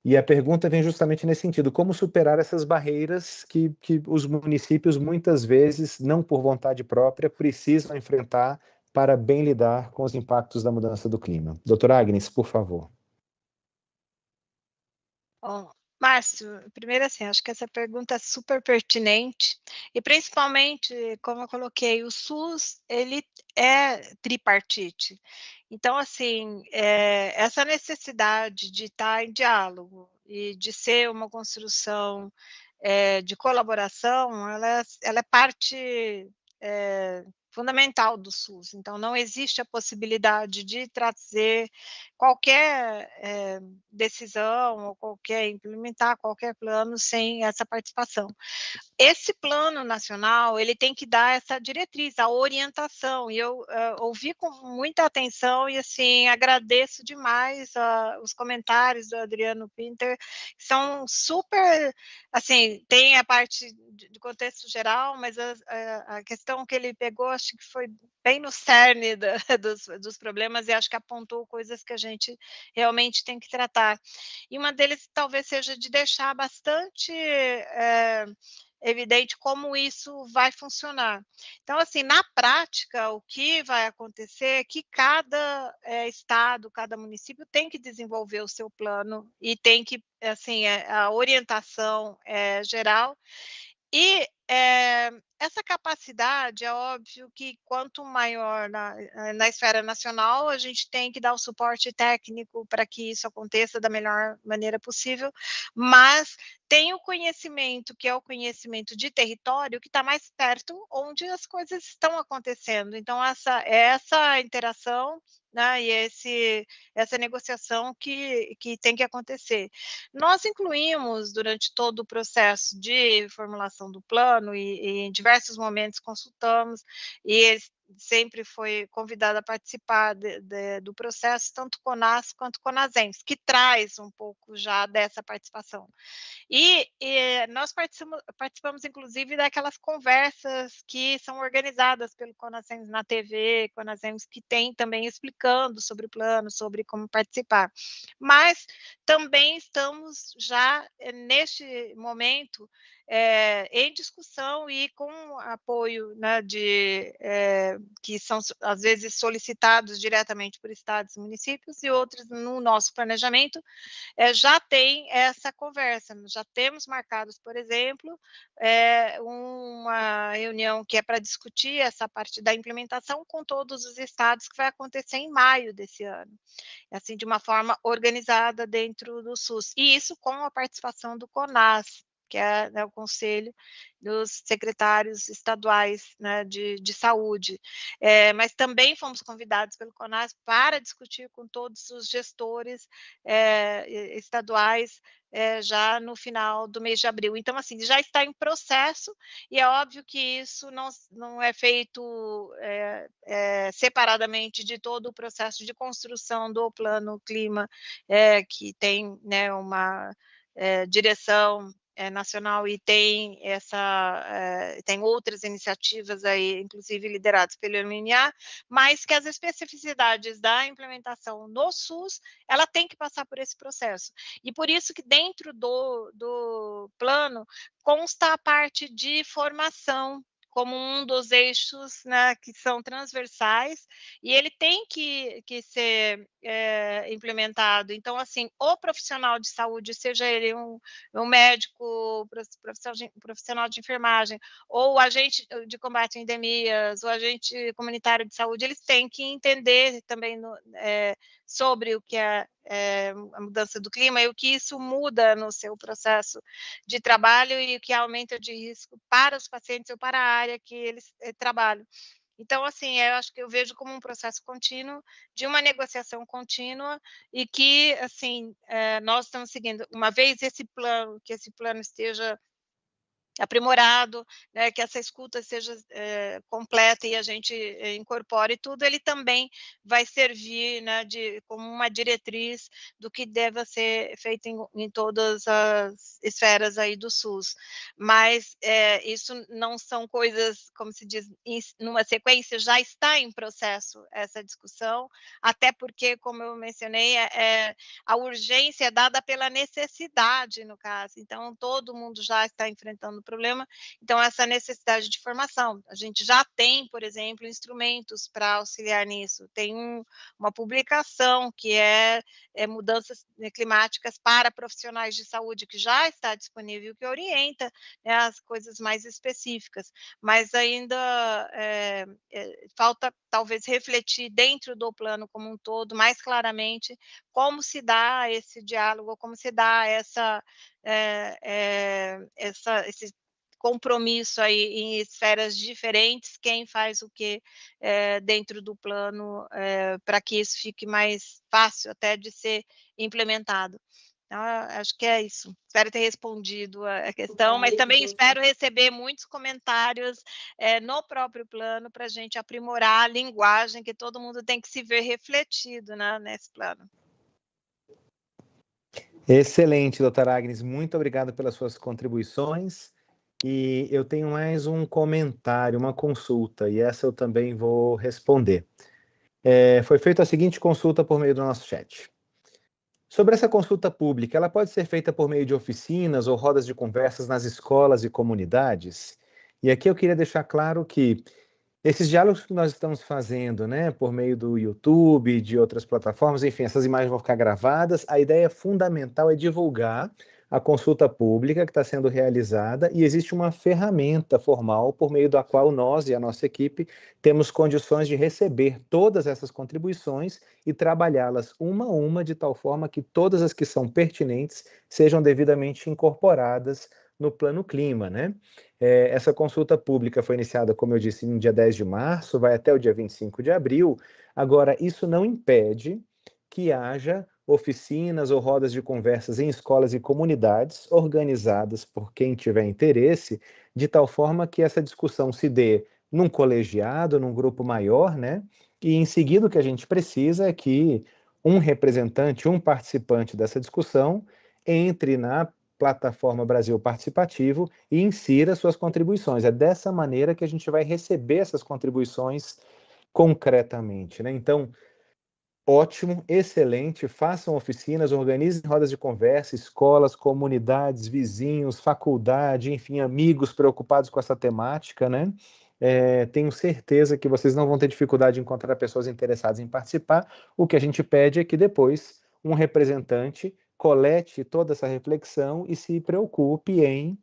E a pergunta vem justamente nesse sentido, como superar essas barreiras que os municípios muitas vezes, não por vontade própria, precisam enfrentar para bem lidar com os impactos da mudança do clima. Doutora Agnes, por favor. Bom, Márcio, primeiro assim, acho que essa pergunta é super pertinente e principalmente, como eu coloquei, o SUS, ele é tripartite. Então, assim, essa necessidade de estar em diálogo e de ser uma construção de colaboração, ela é parte fundamental do SUS. Então, não existe a possibilidade de trazer qualquer decisão ou implementar qualquer plano sem essa participação. Esse plano nacional, ele tem que dar essa diretriz, a orientação, e eu ouvi com muita atenção e, assim, agradeço demais os comentários do Adriano Pinter, que são super, assim, tem a parte de contexto geral, mas a questão que ele pegou, acho que foi bem no cerne dos problemas e acho que apontou coisas que a gente realmente tem que tratar. E uma deles talvez seja de deixar bastante evidente como isso vai funcionar. Então, assim, na prática, o que vai acontecer é que cada estado, cada município tem que desenvolver o seu plano e tem que, assim, a orientação geral. E essa capacidade, é óbvio que quanto maior na esfera nacional, a gente tem que dar o suporte técnico para que isso aconteça da melhor maneira possível, mas tem o conhecimento, que é o conhecimento de território, que está mais perto onde as coisas estão acontecendo. Então, essa interação, né, e essa negociação que tem que acontecer. Nós incluímos, durante todo o processo de formulação do plano, e em diversos momentos consultamos, e sempre foi convidado a participar do processo, tanto CONAS quanto CONASEMS, que traz um pouco já dessa participação. E nós participamos, inclusive, daquelas conversas que são organizadas pelo CONASEMS na TV, CONASEMS que tem também explicando sobre o plano, sobre como participar. Mas também estamos já, neste momento, em discussão e com apoio, né, que são, às vezes, solicitados diretamente por estados e municípios, e outros, no nosso planejamento, já tem essa conversa. Já temos marcados, por exemplo, uma reunião que é para discutir essa parte da implementação com todos os estados, que vai acontecer em maio desse ano, assim, de uma forma organizada dentro do SUS, e isso com a participação do CONAS, que é, né, o Conselho dos Secretários Estaduais, né, de Saúde. Mas também fomos convidados pelo CONAS para discutir com todos os gestores estaduais já no final do mês de abril. Então, assim, já está em processo, e é óbvio que isso não é feito separadamente de todo o processo de construção do Plano Clima, que tem, né, uma direção nacional e tem tem outras iniciativas aí, inclusive lideradas pelo MNA, mas que as especificidades da implementação no SUS, ela tem que passar por esse processo. E por isso que dentro do plano consta a parte de formação como um dos eixos, né, que são transversais, e ele tem que ser implementado. Então, assim, o profissional de saúde, seja ele um médico, profissional de enfermagem, ou agente de combate a endemias, ou agente comunitário de saúde, eles têm que entender também sobre o que é a mudança do clima e o que isso muda no seu processo de trabalho e o que aumenta de risco para os pacientes ou para a área que eles trabalham. Então, assim, eu acho que eu vejo como um processo contínuo, de uma negociação contínua, e que, assim, nós estamos seguindo, uma vez que esse plano esteja aprimorado, né, que essa escuta seja completa e a gente incorpore tudo, ele também vai servir, né, como uma diretriz do que deva ser feito em todas as esferas aí do SUS. Mas isso não são coisas, como se diz, numa sequência, já está em processo essa discussão, até porque, como eu mencionei, a urgência é dada pela necessidade, no caso. Então, todo mundo já está enfrentando problema, então essa necessidade de formação. A gente já tem, por exemplo, instrumentos para auxiliar nisso. Tem uma publicação que é mudanças climáticas para profissionais de saúde, que já está disponível, que orienta, né, as coisas mais específicas, mas ainda falta talvez refletir dentro do plano como um todo, mais claramente, como se dá esse diálogo, como se dá esse compromisso aí em esferas diferentes, quem faz o que dentro do plano, para que isso fique mais fácil até de ser implementado. Então, acho que é isso. Espero ter respondido a questão, mas também espero receber muitos comentários no próprio plano para a gente aprimorar a linguagem, que todo mundo tem que se ver refletido, né, nesse plano. Excelente, doutora Agnes. Muito obrigado pelas suas contribuições. E eu tenho mais um comentário, uma consulta, e essa eu também vou responder. Foi feita a seguinte consulta por meio do nosso chat. Sobre essa consulta pública, ela pode ser feita por meio de oficinas ou rodas de conversas nas escolas e comunidades? E aqui eu queria deixar claro que esses diálogos que nós estamos fazendo, né, por meio do YouTube, de outras plataformas, enfim, essas imagens vão ficar gravadas. A ideia fundamental é divulgar a consulta pública que está sendo realizada, e existe uma ferramenta formal por meio da qual nós e a nossa equipe temos condições de receber todas essas contribuições e trabalhá-las uma a uma, de tal forma que todas as que são pertinentes sejam devidamente incorporadas no Plano Clima, né? Essa consulta pública foi iniciada, como eu disse, no dia 10 de março, vai até o dia 25 de abril. Agora, isso não impede que haja oficinas ou rodas de conversas em escolas e comunidades organizadas por quem tiver interesse, de tal forma que essa discussão se dê num colegiado, num grupo maior, né? E em seguida o que a gente precisa é que um representante, um participante dessa discussão entre na plataforma Brasil Participativo e insira suas contribuições. É dessa maneira que a gente vai receber essas contribuições concretamente, né? Então, ótimo, excelente, façam oficinas, organizem rodas de conversa, escolas, comunidades, vizinhos, faculdade, enfim, amigos preocupados com essa temática, né? Tenho certeza que vocês não vão ter dificuldade em encontrar pessoas interessadas em participar. O que a gente pede é que depois um representante colete toda essa reflexão e se preocupe em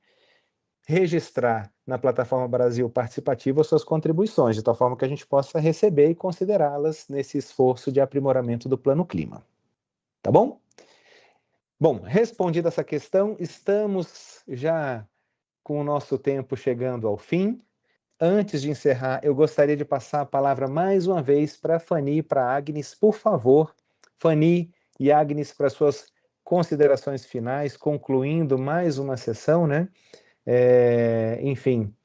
registrar na plataforma Brasil Participativa suas contribuições, de tal forma que a gente possa receber e considerá-las nesse esforço de aprimoramento do Plano Clima. Tá bom? Bom, respondida essa questão, estamos já com o nosso tempo chegando ao fim. Antes de encerrar, eu gostaria de passar a palavra mais uma vez para a Fanny e para a Agnes, por favor. Fanny e Agnes, para suas considerações finais, concluindo mais uma sessão, né? Enfim,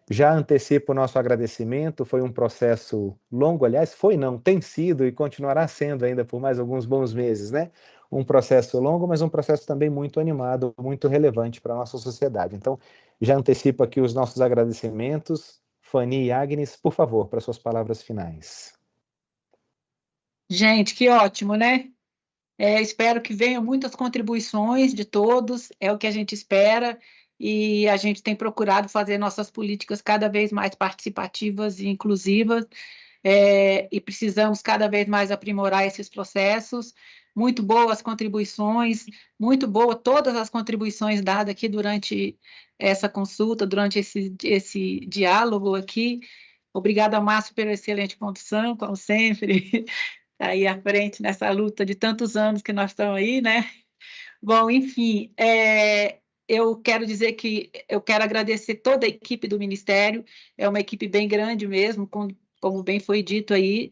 já antecipo o nosso agradecimento, foi um processo longo, aliás, tem sido e continuará sendo ainda por mais alguns bons meses, né? Um processo longo, mas um processo também muito animado, muito relevante para a nossa sociedade. Então, já antecipo aqui os nossos agradecimentos. Fanny e Agnes, por favor, para suas palavras finais. Gente, que ótimo, né? Espero que venham muitas contribuições de todos, é o que a gente espera, e a gente tem procurado fazer nossas políticas cada vez mais participativas e inclusivas, e precisamos cada vez mais aprimorar esses processos. Muito boas contribuições, muito boa todas as contribuições dadas aqui durante essa consulta, durante esse diálogo aqui. Obrigada, Márcio, pela excelente condução, como sempre, aí à frente nessa luta de tantos anos que nós estamos aí, né? Bom, enfim, eu quero dizer que eu quero agradecer toda a equipe do Ministério, é uma equipe bem grande mesmo, como bem foi dito aí,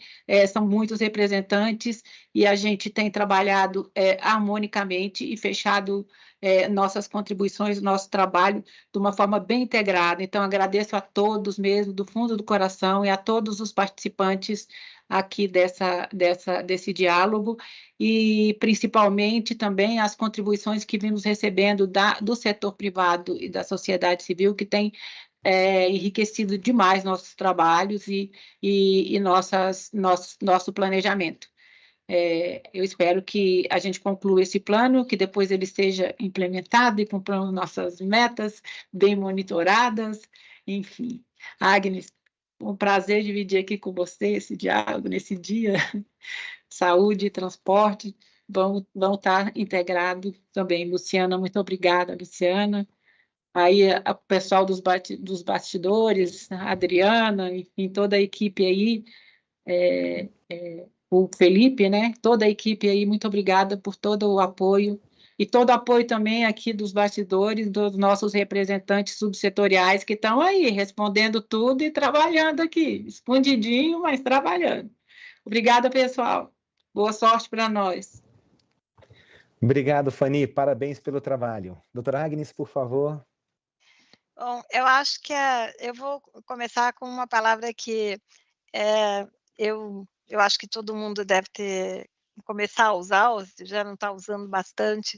são muitos representantes e a gente tem trabalhado harmonicamente e fechado nossas contribuições, nosso trabalho de uma forma bem integrada. Então, agradeço a todos mesmo, do fundo do coração, e a todos os participantes aqui desse diálogo, e principalmente também as contribuições que vimos recebendo do setor privado e da sociedade civil, que tem enriquecido demais nossos trabalhos e nosso planejamento. Eu espero que a gente conclua esse plano, que depois ele seja implementado e cumpramos nossas metas bem monitoradas, enfim. Agnes, um prazer dividir aqui com você esse diálogo nesse dia. Saúde e transporte vão estar integrados também. Luciana, muito obrigada, Luciana. Aí o pessoal dos bastidores, a Adriana, enfim, toda a equipe aí, o Felipe, né? Toda a equipe aí, muito obrigada por todo o apoio. E todo o apoio também aqui dos bastidores, dos nossos representantes subsetoriais que estão aí, respondendo tudo e trabalhando aqui, escondidinho, mas trabalhando. Obrigada, pessoal. Boa sorte para nós. Obrigado, Fanny. Parabéns pelo trabalho. Doutora Agnes, por favor. Bom, eu acho que eu vou começar com uma palavra que eu acho que todo mundo deve começar a usar, ou se já não está usando bastante,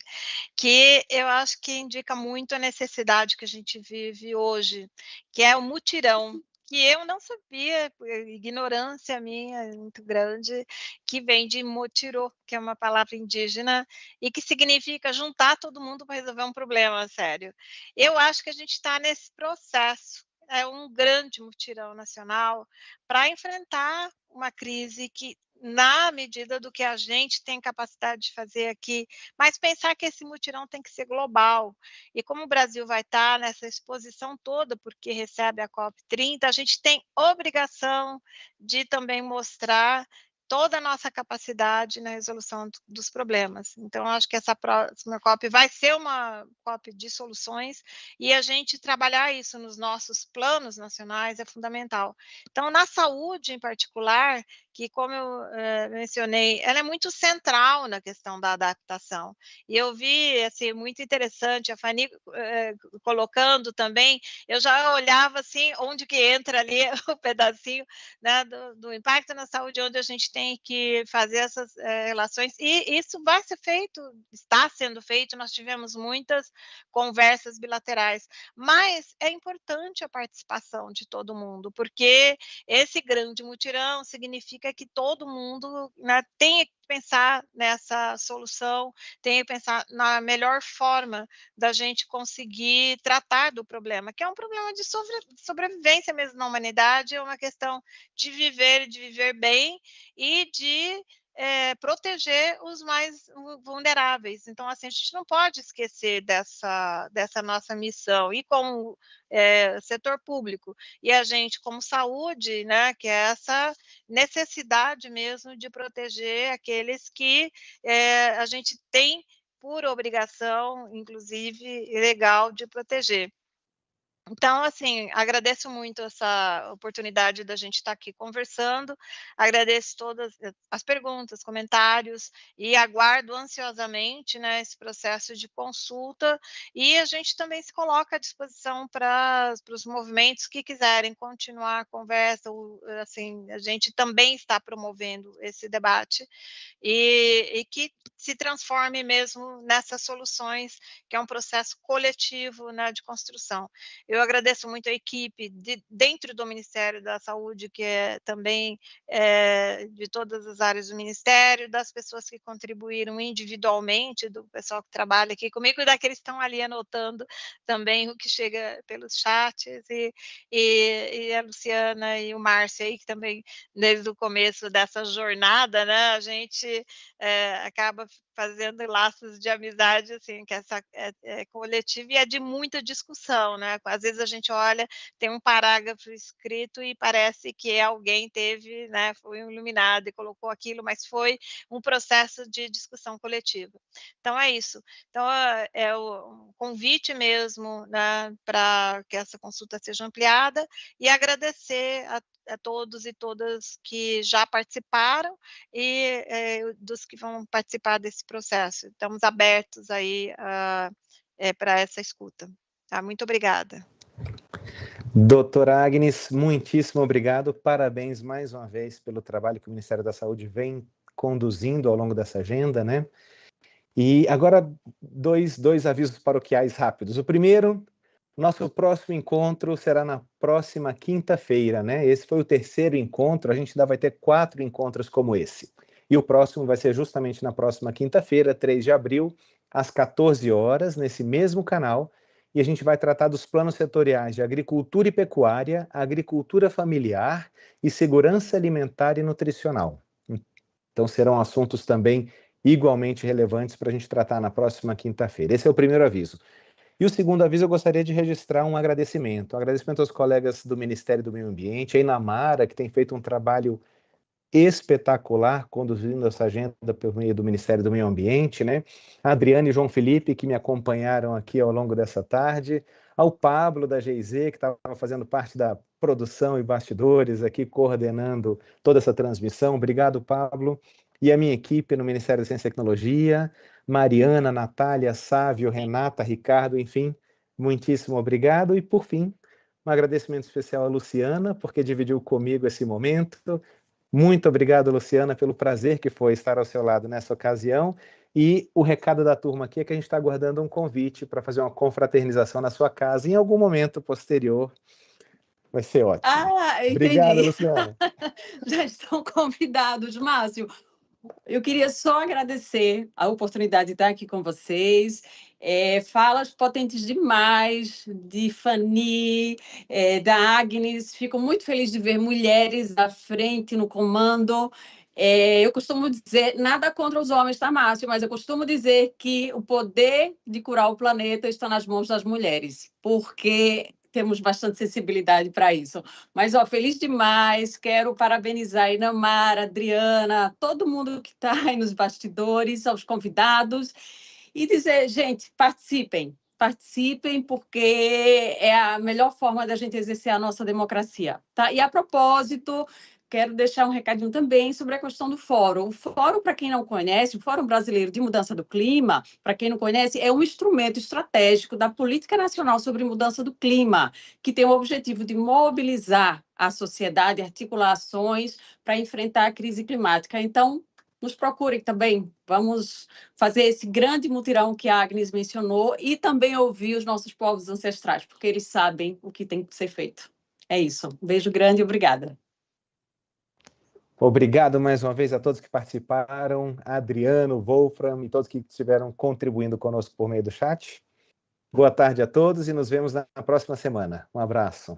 que eu acho que indica muito a necessidade que a gente vive hoje, que é o mutirão, que eu não sabia, ignorância minha muito grande, que vem de motirô, que é uma palavra indígena, e que significa juntar todo mundo para resolver um problema sério. Eu acho que a gente está nesse processo, é um grande mutirão nacional para enfrentar uma crise que, na medida do que a gente tem capacidade de fazer aqui, mas pensar que esse mutirão tem que ser global. E como o Brasil vai estar nessa exposição toda, porque recebe a COP30, a gente tem obrigação de também mostrar toda a nossa capacidade na resolução dos problemas. Então, acho que essa próxima COP vai ser uma COP de soluções, e a gente trabalhar isso nos nossos planos nacionais é fundamental. Então, na saúde, em particular, que, como eu mencionei, ela é muito central na questão da adaptação. E eu vi, assim, muito interessante, a Fanny colocando também, eu já olhava, assim, onde que entra ali o pedacinho, né, do impacto na saúde, onde a gente tem que fazer essas relações, e isso vai ser feito, está sendo feito, nós tivemos muitas conversas bilaterais, mas é importante a participação de todo mundo, porque esse grande mutirão significa que todo mundo, né, tem que pensar nessa solução, tem que pensar na melhor forma da gente conseguir tratar do problema, que é um problema de sobrevivência mesmo na humanidade, é uma questão de viver bem e de proteger os mais vulneráveis. Então, assim, a gente não pode esquecer dessa nossa missão. E como setor público, e a gente como saúde, né, que é essa necessidade mesmo de proteger aqueles que a gente tem por obrigação, inclusive legal, de proteger. Então, assim, agradeço muito essa oportunidade da gente estar aqui conversando, agradeço todas as perguntas, comentários e aguardo ansiosamente, né, esse processo de consulta, e a gente também se coloca à disposição para os movimentos que quiserem continuar a conversa, assim, a gente também está promovendo esse debate, e que se transforme mesmo nessas soluções, que é um processo coletivo, né, de construção. Eu agradeço muito a equipe dentro do Ministério da Saúde, que é também de todas as áreas do Ministério, das pessoas que contribuíram individualmente, do pessoal que trabalha aqui comigo, e daqueles que estão ali anotando também o que chega pelos chats, e a Luciana e o Márcio aí, que também, desde o começo dessa jornada, né, a gente acaba fazendo laços de amizade, assim, que essa é coletiva e é de muita discussão, né? Às vezes a gente olha, tem um parágrafo escrito e parece que alguém teve, né, foi iluminado e colocou aquilo, mas foi um processo de discussão coletiva. Então é isso. Então é um convite mesmo, né, para que essa consulta seja ampliada, e agradecer a todos e todas que já participaram e dos que vão participar desse processo. Estamos abertos aí para essa escuta. Tá? Muito obrigada. Doutora Agnes, muitíssimo obrigado. Parabéns mais uma vez pelo trabalho que o Ministério da Saúde vem conduzindo ao longo dessa agenda, né? E agora, dois avisos paroquiais rápidos. O primeiro, nosso próximo encontro será na próxima quinta-feira, né? Esse foi o terceiro encontro, a gente ainda vai ter 4 encontros como esse. E o próximo vai ser justamente na próxima quinta-feira, 3 de abril, às 14 horas, nesse mesmo canal, e a gente vai tratar dos planos setoriais de agricultura e pecuária, agricultura familiar e segurança alimentar e nutricional. Então serão assuntos também igualmente relevantes para a gente tratar na próxima quinta-feira. Esse é o primeiro aviso. E o segundo aviso, eu gostaria de registrar um agradecimento aos colegas do Ministério do Meio Ambiente, a Inamara, que tem feito um trabalho espetacular conduzindo essa agenda por meio do Ministério do Meio Ambiente, né? A Adriana e João Felipe, que me acompanharam aqui ao longo dessa tarde, ao Pablo da GIZ, que estava fazendo parte da produção e bastidores aqui, coordenando toda essa transmissão. Obrigado, Pablo. E a minha equipe no Ministério da Ciência e Tecnologia, Mariana, Natália, Sávio, Renata, Ricardo, enfim, muitíssimo obrigado. E, por fim, um agradecimento especial à Luciana, porque dividiu comigo esse momento. Muito obrigado, Luciana, pelo prazer que foi estar ao seu lado nessa ocasião. E o recado da turma aqui é que a gente está aguardando um convite para fazer uma confraternização na sua casa em algum momento posterior. Vai ser ótimo. Obrigado, Luciana. Já estão convidados, Márcio. Eu queria só agradecer a oportunidade de estar aqui com vocês. Falas potentes demais de Fanny, da Agnes. Fico muito feliz de ver mulheres à frente no comando. Eu costumo dizer, nada contra os homens, tá, Márcio? Mas eu costumo dizer que o poder de curar o planeta está nas mãos das mulheres, porque temos bastante sensibilidade para isso. Mas, feliz demais, quero parabenizar a Inamara, a Adriana, todo mundo que está aí nos bastidores, aos convidados, e dizer, gente, participem, porque é a melhor forma da gente exercer a nossa democracia. Tá? E, a propósito, quero deixar um recadinho também sobre a questão do fórum. O fórum, para quem não conhece, o Fórum Brasileiro de Mudança do Clima, para quem não conhece, é um instrumento estratégico da Política Nacional sobre Mudança do Clima, que tem o objetivo de mobilizar a sociedade, articular ações para enfrentar a crise climática. Então, nos procurem também. Vamos fazer esse grande mutirão que a Agnes mencionou e também ouvir os nossos povos ancestrais, porque eles sabem o que tem que ser feito. É isso. Um beijo grande e obrigada. Obrigado mais uma vez a todos que participaram, Adriano, Wolfram e todos que estiveram contribuindo conosco por meio do chat. Boa tarde a todos e nos vemos na próxima semana. Um abraço.